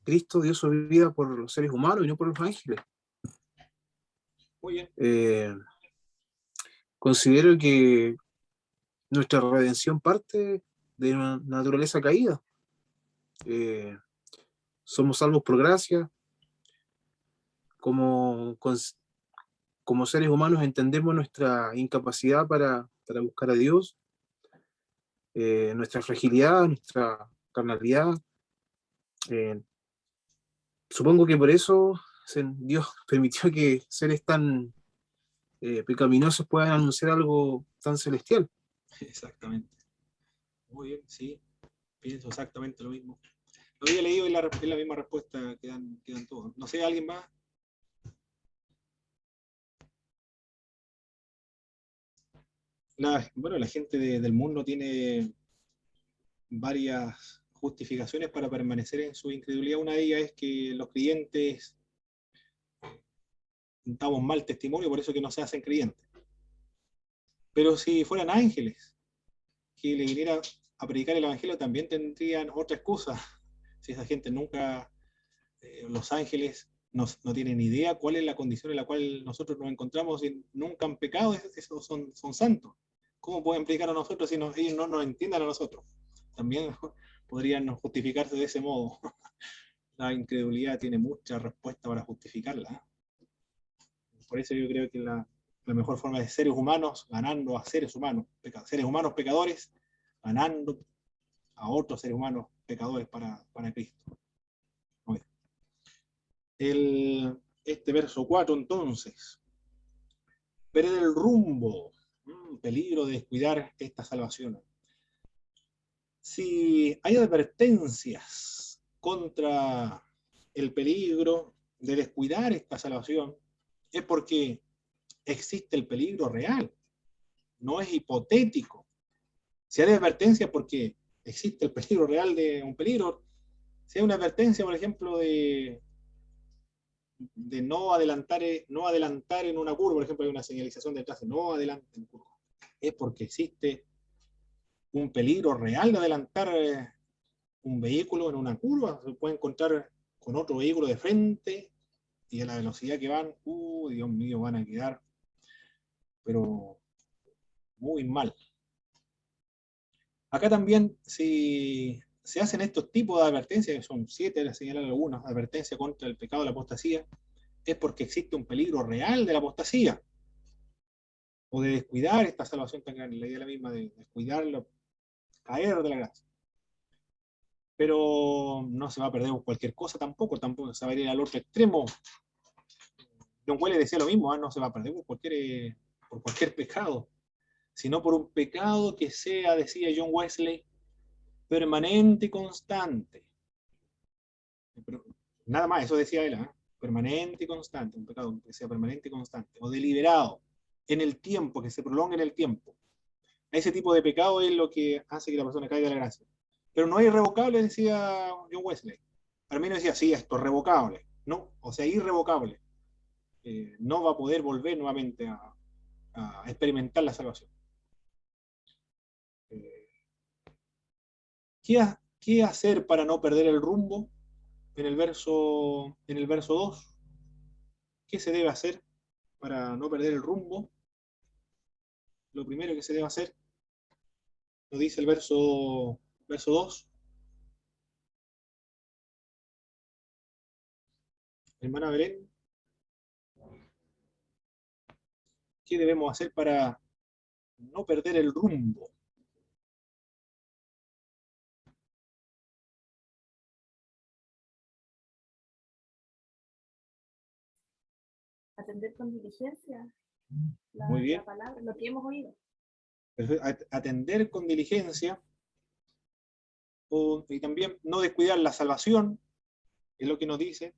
Cristo dio su vida por los seres humanos y no por los ángeles. Muy bien. Considero que nuestra redención parte de una naturaleza caída. Somos salvos por gracia. Como seres humanos entendemos nuestra incapacidad para buscar a Dios, nuestra fragilidad, nuestra carnalidad. Supongo que por eso Dios permitió que seres tan pecaminosos puedan anunciar algo tan celestial. Exactamente. Muy bien, sí. Pienso exactamente lo mismo. Lo había leído y es la misma respuesta que dan todos. No sé, ¿alguien más? Bueno, la gente del mundo tiene varias justificaciones para permanecer en su incredulidad. Una de ellas es que los creyentes damos mal testimonio, por eso que no se hacen creyentes. Pero si fueran ángeles que le viniera a predicar el Evangelio, también tendrían otra excusa. Si esa gente nunca, los ángeles no tienen idea cuál es la condición en la cual nosotros nos encontramos y nunca han pecado, esos son santos. ¿Cómo pueden predicar a nosotros si ellos no nos entiendan a nosotros? También podrían justificarse de ese modo. La incredulidad tiene mucha respuesta para justificarla. Por eso yo creo que la mejor forma de seres humanos ganando a seres humanos pecadores, ganando a otros seres humanos pecadores para Cristo. Este verso 4 entonces, perder el rumbo, peligro de descuidar esta salvación. Si hay advertencias contra el peligro de descuidar esta salvación, es porque existe el peligro real, no es hipotético. Si hay advertencia porque existe el peligro real de un peligro, si hay una advertencia, por ejemplo, de no adelantar en una curva, por ejemplo, hay una señalización detrás de no adelante en curva, es porque existe un peligro real de adelantar un vehículo en una curva, se puede encontrar con otro vehículo de frente y a la velocidad que van, Dios mío, van a quedar, pero muy mal. Acá también, si se hacen estos tipos de advertencias, que son 7, les señalan algunas, advertencia contra el pecado de la apostasía, es porque existe un peligro real de la apostasía, o de descuidar esta salvación tan grande, la idea es la misma de descuidarlo, caer de la gracia. Pero no se va a perder por cualquier cosa tampoco se va a ir al otro extremo. John Wesley decía lo mismo, no se va a perder por cualquier pecado, sino por un pecado que sea, decía John Wesley, permanente y constante. Pero nada más, eso decía él, permanente y constante, un pecado que sea permanente y constante, o deliberado, en el tiempo, que se prolongue en el tiempo. Ese tipo de pecado es lo que hace que la persona caiga de la gracia. Pero no es irrevocable, decía John Wesley. Para mí no decía, sí, esto es revocable. No, o sea, irrevocable. No va a poder volver nuevamente a experimentar la salvación. ¿Qué hacer para no perder el rumbo? En el verso 2, ¿qué se debe hacer para no perder el rumbo? Lo primero que se debe hacer, lo dice el verso 2, Hermana Belén, ¿qué debemos hacer para no perder el rumbo? Atender con diligencia Muy bien. la palabra, lo que hemos oído. Atender con diligencia y también no descuidar la salvación, es lo que nos dice,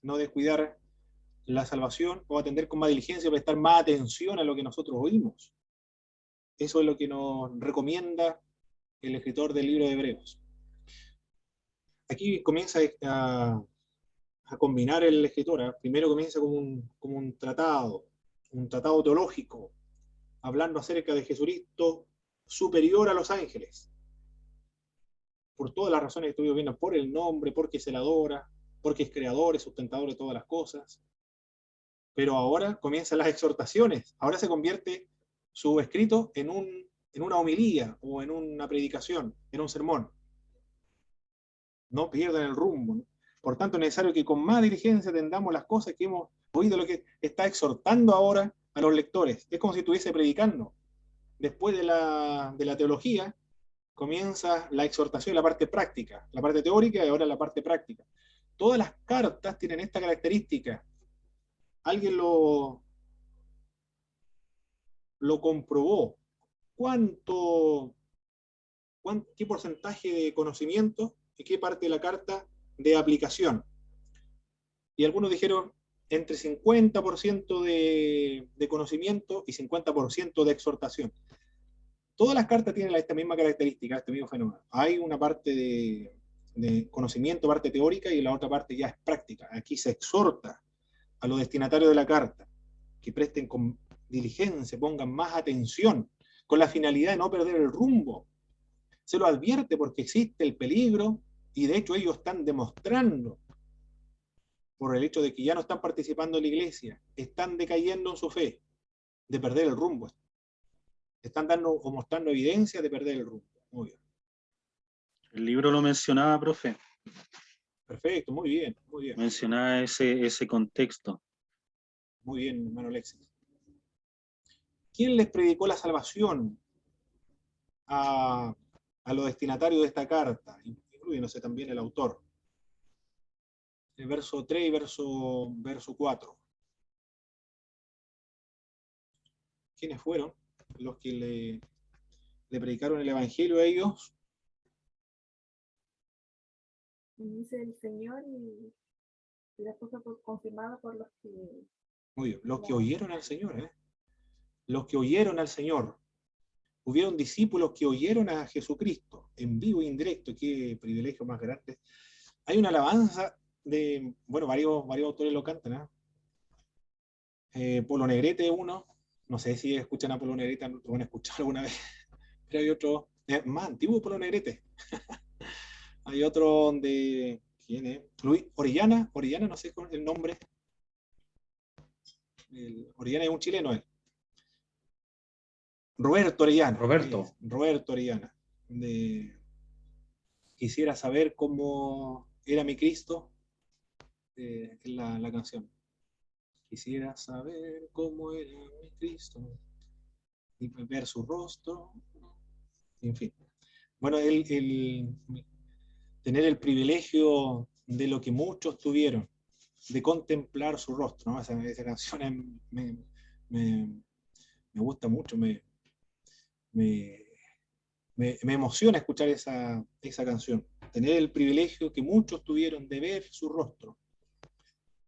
no descuidar la salvación o atender con más diligencia, prestar más atención a lo que nosotros oímos. Eso es lo que nos recomienda el escritor del libro de Hebreos. Aquí comienza a combinar el escritor. Primero comienza como un tratado teológico, hablando acerca de Jesucristo superior a los ángeles, por todas las razones que estuvimos viendo, por el nombre, porque se le adora, porque es creador, es sustentador de todas las cosas. Pero ahora comienzan las exhortaciones, ahora se convierte su escrito en una homilía o en una predicación, en un sermón. No pierdan el rumbo, ¿no? Por tanto, es necesario que con más diligencia atendamos las cosas que hemos oído, lo que está exhortando ahora a los lectores. Es como si estuviese predicando. Después de la teología, comienza la exhortación, la parte práctica, la parte teórica y ahora la parte práctica. Todas las cartas tienen esta característica. Alguien lo comprobó. ¿Qué porcentaje de conocimiento y qué parte de la carta de aplicación? Y algunos dijeron entre 50% de conocimiento y 50% de exhortación. Todas las cartas tienen esta misma característica, este mismo fenómeno. Hay una parte de conocimiento, parte teórica, y la otra parte ya es práctica. Aquí se exhorta a los destinatarios de la carta que presten con diligencia, pongan más atención, con la finalidad de no perder el rumbo. Se lo advierte porque existe el peligro, y de hecho ellos están demostrando, por el hecho de que ya no están participando en la iglesia, están decayendo en su fe, de perder el rumbo. Están dando o mostrando evidencia de perder el rumbo. Muy bien. El libro lo mencionaba, profe. Perfecto, muy bien, muy bien. Mencionaba ese contexto. Muy bien, hermano Alexis. ¿Quién les predicó la salvación a los destinatarios de esta carta? Incluyéndose también el autor. El verso 3 y verso 4. ¿Quiénes fueron los que le predicaron el evangelio a ellos? Dice el Señor y después fue confirmado por los que... Muy bien, los que oyeron al Señor, ¿eh? Los que oyeron al Señor. Hubieron discípulos que oyeron a Jesucristo en vivo e indirecto. Qué privilegio más grande. Hay una alabanza de, bueno, varios autores lo cantan, ¿eh? Polo Negrete uno, no sé si escuchan a Polo Negrete, lo han escuchado alguna vez, pero hay otro, más antiguo Polo Negrete. Hay otro donde, ¿quién es? Luis Orellana, no sé el nombre. Orellana es un chileno, él. Roberto Orellana. Roberto Orellana. Quisiera saber cómo era mi Cristo, en la canción. Quisiera saber cómo era mi Cristo y ver su rostro, en fin. Bueno, tener el privilegio de lo que muchos tuvieron, de contemplar su rostro, ¿no? Esa canción me gusta mucho, me emociona escuchar esa canción. Tener el privilegio que muchos tuvieron de ver su rostro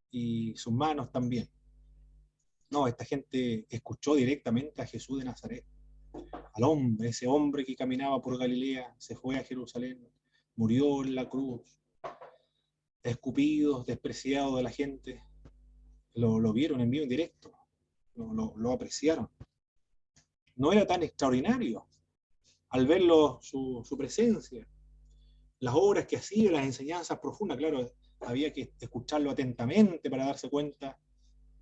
y sus manos también. No, esta gente escuchó directamente a Jesús de Nazaret, al hombre, ese hombre que caminaba por Galilea, se fue a Jerusalén, murió en la cruz, escupido, despreciado de la gente, lo vieron en vivo en directo, lo apreciaron. No era tan extraordinario al verlo su presencia, las obras que hacía, las enseñanzas profundas, claro, había que escucharlo atentamente para darse cuenta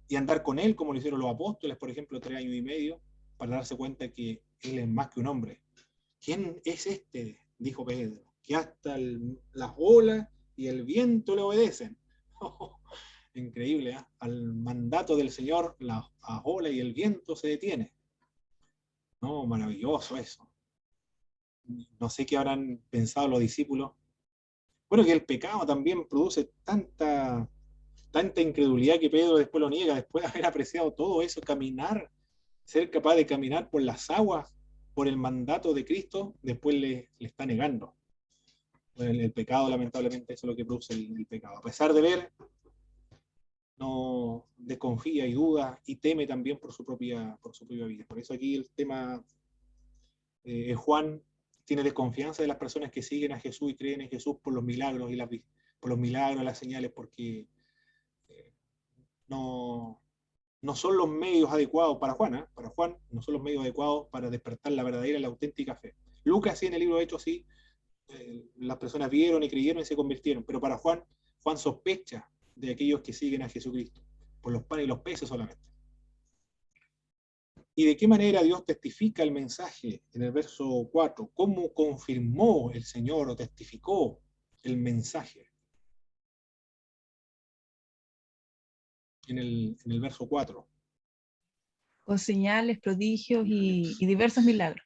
y andar con él, como lo hicieron los apóstoles, por ejemplo, 3 años y medio, para darse cuenta que él es más que un hombre. ¿Quién es este? Dijo Pedro, que hasta las olas y el viento le obedecen. Increíble, ¿eh? Al mandato del Señor, la ola y el viento se detiene. No, maravilloso eso. No sé qué habrán pensado los discípulos. Bueno, que el pecado también produce tanta incredulidad que Pedro después lo niega, después de haber apreciado todo eso, caminar, ser capaz de caminar por las aguas, por el mandato de Cristo, después le está negando. Bueno, el pecado, lamentablemente, eso es lo que produce el pecado. A pesar de ver, no desconfía y duda y teme también por su propia vida. Por eso aquí el tema, Juan tiene desconfianza de las personas que siguen a Jesús y creen en Jesús por los milagros por los milagros, las señales, porque no, no son los medios adecuados para Juan, ¿eh? Para Juan no son los medios adecuados para despertar la verdadera y la auténtica fe. Lucas sí, en el libro de Hechos sí, las personas vieron y creyeron y se convirtieron, pero para Juan sospecha de aquellos que siguen a Jesucristo, por los panes y los peces solamente. ¿Y de qué manera Dios testifica el mensaje en el verso 4? ¿Cómo confirmó el Señor o testificó el mensaje? En el verso 4. Con señales, prodigios y diversos milagros.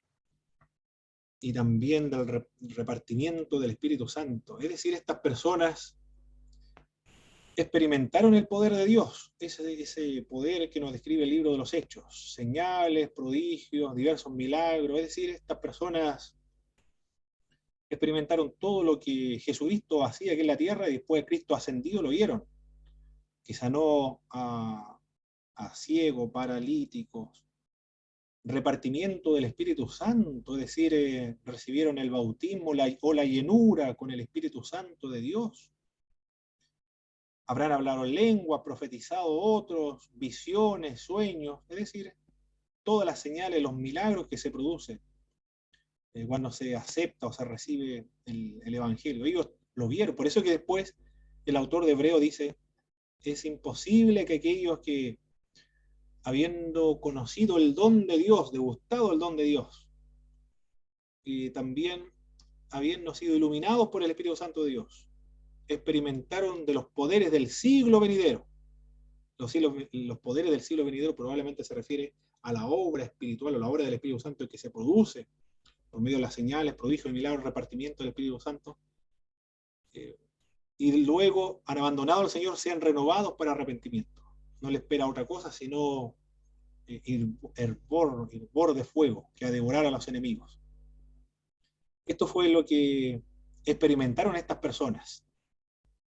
Y también del repartimiento del Espíritu Santo. Es decir, estas personas experimentaron el poder de Dios, ese poder que nos describe el libro de los Hechos, señales, prodigios, diversos milagros. Es decir, estas personas experimentaron todo lo que Jesucristo hacía aquí en la tierra y después de Cristo ascendido lo vieron, que sanó a ciegos, paralíticos, repartimiento del Espíritu Santo, es decir, recibieron el bautismo o la llenura con el Espíritu Santo de Dios. Habrán hablado en lengua, profetizado otros, visiones, sueños, es decir, todas las señales, los milagros que se producen cuando se acepta o se recibe el Evangelio. Ellos lo vieron, por eso que después el autor de Hebreo dice, es imposible que aquellos que, habiendo conocido el don de Dios, degustado el don de Dios, y también habiendo sido iluminados por el Espíritu Santo de Dios, experimentaron de los poderes del siglo venidero. Los poderes del siglo venidero probablemente se refiere a la obra espiritual o la obra del Espíritu Santo que se produce por medio de las señales, prodigios, milagros, repartimiento del Espíritu Santo. Y luego han abandonado al Señor, sean renovados para arrepentimiento. No le espera otra cosa sino hervor de fuego que a devorar a los enemigos. Esto fue lo que experimentaron estas personas.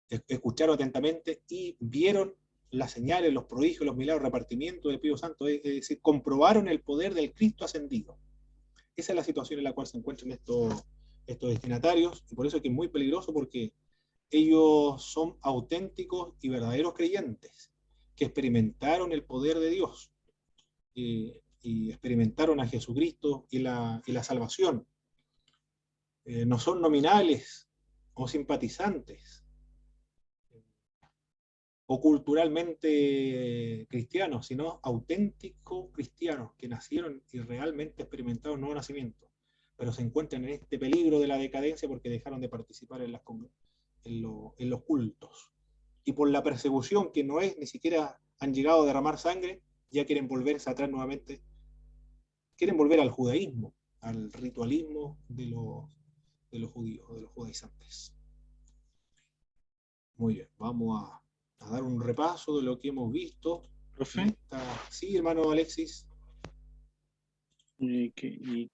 Escucharon atentamente y vieron las señales, los prodigios, los milagros, repartimiento del Espíritu Santo, es decir, comprobaron el poder del Cristo ascendido. Esa es la situación en la cual se encuentran estos destinatarios, y por eso es que es muy peligroso, porque ellos son auténticos y verdaderos creyentes, que experimentaron el poder de Dios, y experimentaron a Jesucristo y la salvación. No son nominales o simpatizantes o culturalmente cristianos, sino auténticos cristianos que nacieron y realmente experimentaron un nuevo nacimiento, pero se encuentran en este peligro de la decadencia porque dejaron de participar en los cultos. Y por la persecución que no es, ni siquiera han llegado a derramar sangre, ya quieren volverse atrás nuevamente, quieren volver al judaísmo, al ritualismo de los judíos, de los judaizantes. Muy bien, vamos a dar un repaso de lo que hemos visto. ¿Profe? Sí, hermano Alexis. Y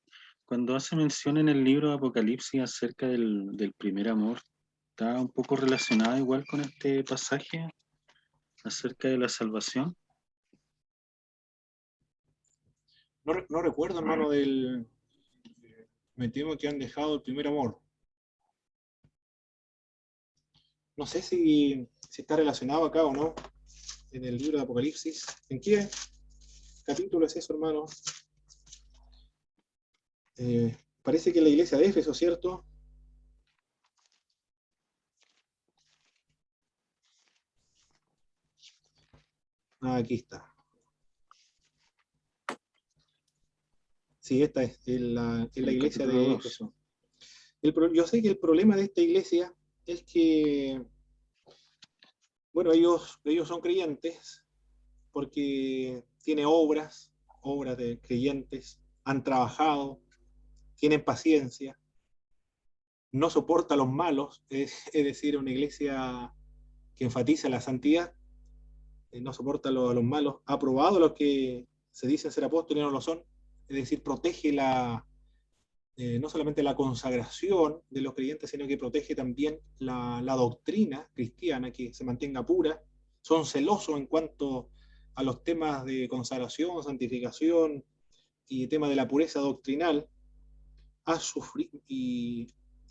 cuando hace mención en el libro de Apocalipsis acerca del primer amor, ¿está un poco relacionado igual con este pasaje acerca de la salvación? No recuerdo, hermano, me temo que han dejado el primer amor. No sé si está relacionado acá o no, en el libro de Apocalipsis. ¿En qué capítulo es eso, hermano? Parece que en la iglesia de Éfeso, ¿cierto? Aquí está. Sí, esta es la iglesia de Éfeso. Yo sé que el problema de esta iglesia es que Bueno, ellos son creyentes porque tiene obras de creyentes, han trabajado, tienen paciencia, no soporta a los malos, es decir, una iglesia que enfatiza la santidad, no soporta a los malos, ha probado a los que se dicen ser apóstoles y no lo son, es decir, protege no solamente la consagración de los creyentes, sino que protege también la doctrina cristiana, que se mantenga pura, son celosos en cuanto a los temas de consagración, santificación y tema de la pureza doctrinal, ha sufrido y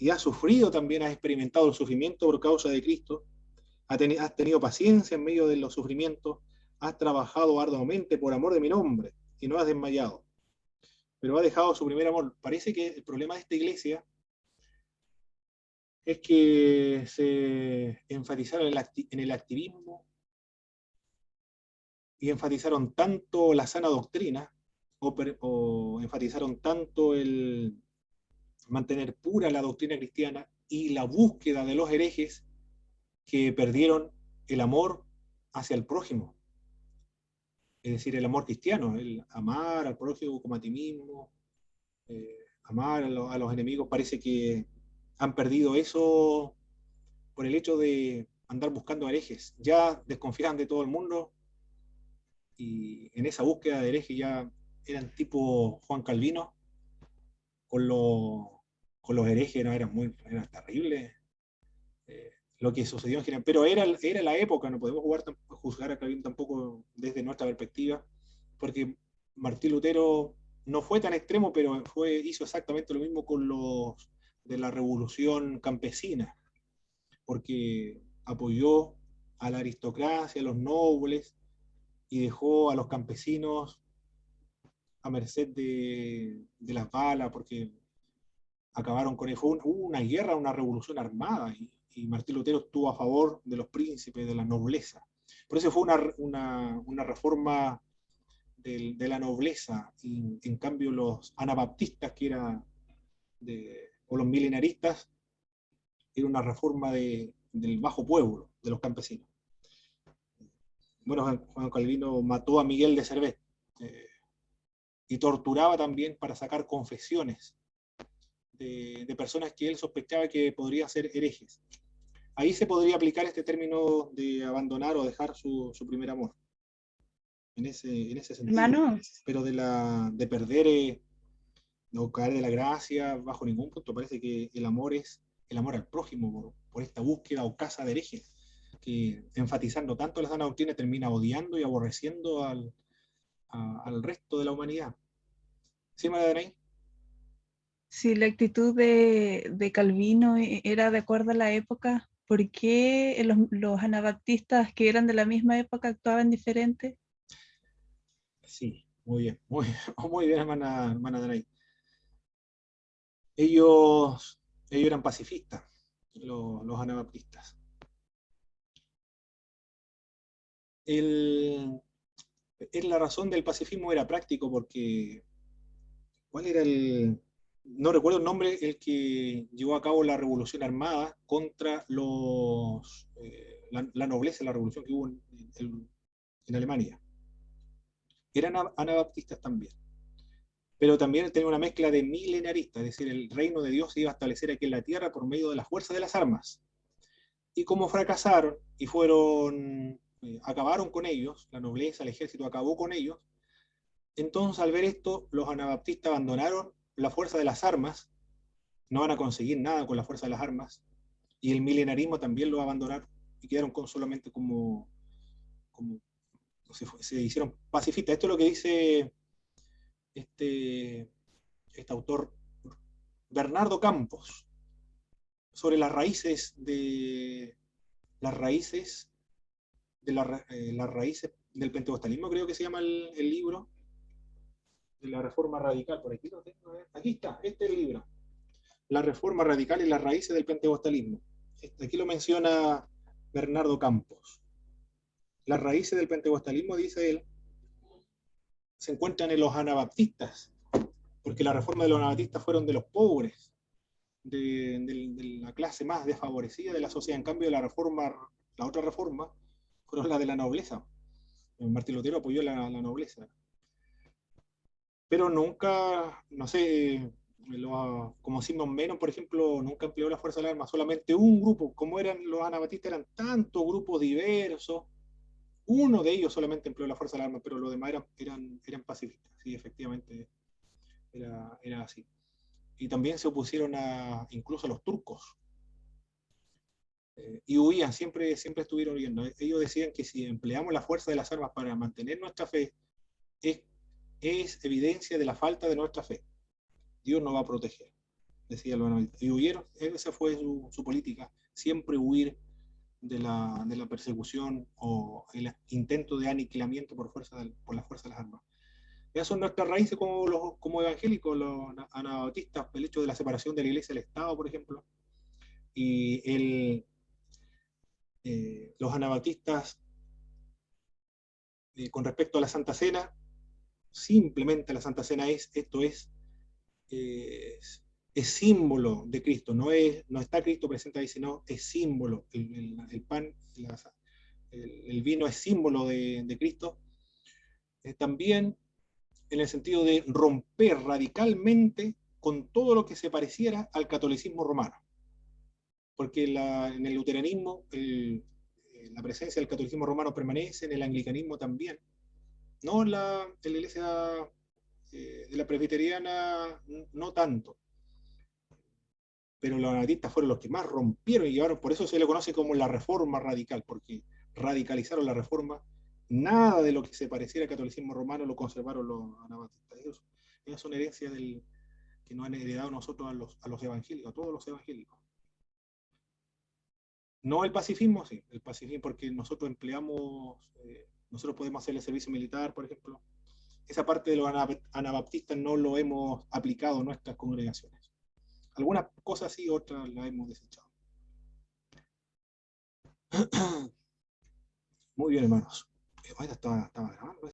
ha sufrido también, ha experimentado el sufrimiento por causa de Cristo, has tenido paciencia en medio de los sufrimientos, has trabajado arduamente por amor de mi nombre y no has desmayado, pero ha dejado su primer amor. Parece que el problema de esta iglesia es que se enfatizaron en el activismo y enfatizaron tanto la sana doctrina o enfatizaron tanto el mantener pura la doctrina cristiana y la búsqueda de los herejes que perdieron el amor hacia el prójimo, es decir, el amor cristiano, el amar al prójimo como a ti mismo, amar a los enemigos. Parece que han perdido eso por el hecho de andar buscando herejes. Ya desconfiaban de todo el mundo y en esa búsqueda de herejes ya eran tipo Juan Calvino con, con los herejes, no, eran terribles. Lo que sucedió en general, pero era la época, no podemos juzgar a Calvino tampoco desde nuestra perspectiva, porque Martín Lutero no fue tan extremo, pero hizo exactamente lo mismo con los de la revolución campesina, porque apoyó a la aristocracia, a los nobles, y dejó a los campesinos a merced de las balas, porque acabaron con él. Hubo una guerra, una revolución armada, y Martín Lutero estuvo a favor de los príncipes, de la nobleza. Por eso fue una reforma de la nobleza, y en cambio los anabaptistas, o los milenaristas, era una reforma del bajo pueblo, de los campesinos. Bueno, Juan Calvino mató a Miguel de Cervet, y torturaba también para sacar confesiones de personas que él sospechaba que podrían ser herejes. Ahí se podría aplicar este término de abandonar o dejar su primer amor, en ese sentido. Hermano, Pero de perder, no caer de la gracia bajo ningún punto. Parece que el amor es el amor al prójimo por esta búsqueda o caza de herejes, que enfatizando tanto la sana doctrina termina odiando y aborreciendo al resto de la humanidad. ¿Sí, María? si la actitud de Calvino era de acuerdo a la época, ¿por qué los anabaptistas que eran de la misma época actuaban diferente? Sí, muy bien, muy bien, hermana Danay. Ellos eran pacifistas, los anabaptistas. La razón del pacifismo era práctico porque, ¿cuál era no recuerdo el nombre, el que llevó a cabo la revolución armada contra la nobleza, la revolución que hubo en Alemania? Eran anabaptistas también, pero también tenía una mezcla de milenaristas, es decir, el reino de Dios se iba a establecer aquí en la tierra por medio de la fuerza de las armas. Y como fracasaron y acabaron con ellos, la nobleza, el ejército acabó con ellos, entonces al ver esto, los anabaptistas abandonaron la fuerza de las armas, no van a conseguir nada con la fuerza de las armas, y el milenarismo también lo abandonaron, y quedaron solamente como se hicieron pacifistas. Esto es lo que dice este autor Bernardo Campos sobre las raíces las raíces del pentecostalismo, creo que se llama el libro de la reforma radical. Por aquí lo tengo, aquí está, este es el libro, La reforma radical y las raíces del pentecostalismo. Aquí lo menciona Bernardo Campos. Las raíces del pentecostalismo, dice él, se encuentran en los anabaptistas, porque la reforma de los anabaptistas fueron de los pobres, de la clase más desfavorecida de la sociedad. En cambio, la otra reforma fueron las de la nobleza. Martín Lutero apoyó la nobleza. Pero nunca, no sé, como Simón Menon, por ejemplo, nunca empleó la fuerza del arma, solamente un grupo, como eran los anabatistas, eran tantos grupos diversos, uno de ellos solamente empleó la fuerza del arma, pero los demás eran pacifistas, sí, efectivamente era así. Y también se opusieron incluso a los turcos, y huían, siempre estuvieron huyendo. Ellos decían que si empleamos la fuerza de las armas para mantener nuestra fe, es evidencia de la falta de nuestra fe. Dios nos va a proteger, decía los analistas. Y huyeron, esa fue su política, siempre huir de la persecución o el intento de aniquilamiento por la fuerza de las armas. Esas son nuestras raíces como evangélicos, los anabautistas, el hecho de la separación de la iglesia del Estado, por ejemplo, y los anabautistas, con respecto a la Santa Cena, simplemente la Santa Cena esto es símbolo de Cristo, no está Cristo presente ahí, sino es símbolo. El pan, el vino es símbolo de Cristo. También en el sentido de romper radicalmente con todo lo que se pareciera al catolicismo romano. Porque en el luteranismo la presencia del catolicismo romano permanece, en el anglicanismo también. No en la iglesia de la presbiteriana, no tanto. Pero los anabaptistas fueron los que más rompieron y llevaron, por eso se le conoce como la reforma radical, porque radicalizaron la reforma. Nada de lo que se pareciera al catolicismo romano lo conservaron los anabaptistas. Ellos son herencias que nos han heredado nosotros a los evangélicos, a todos los evangélicos. No el pacifismo, sí, el pacifismo, porque nosotros empleamos, nosotros podemos hacer el servicio militar, por ejemplo. Esa parte de los anabaptistas no lo hemos aplicado en nuestras congregaciones. Algunas cosas sí, otras las hemos desechado. Muy bien, hermanos. Estaba grabando.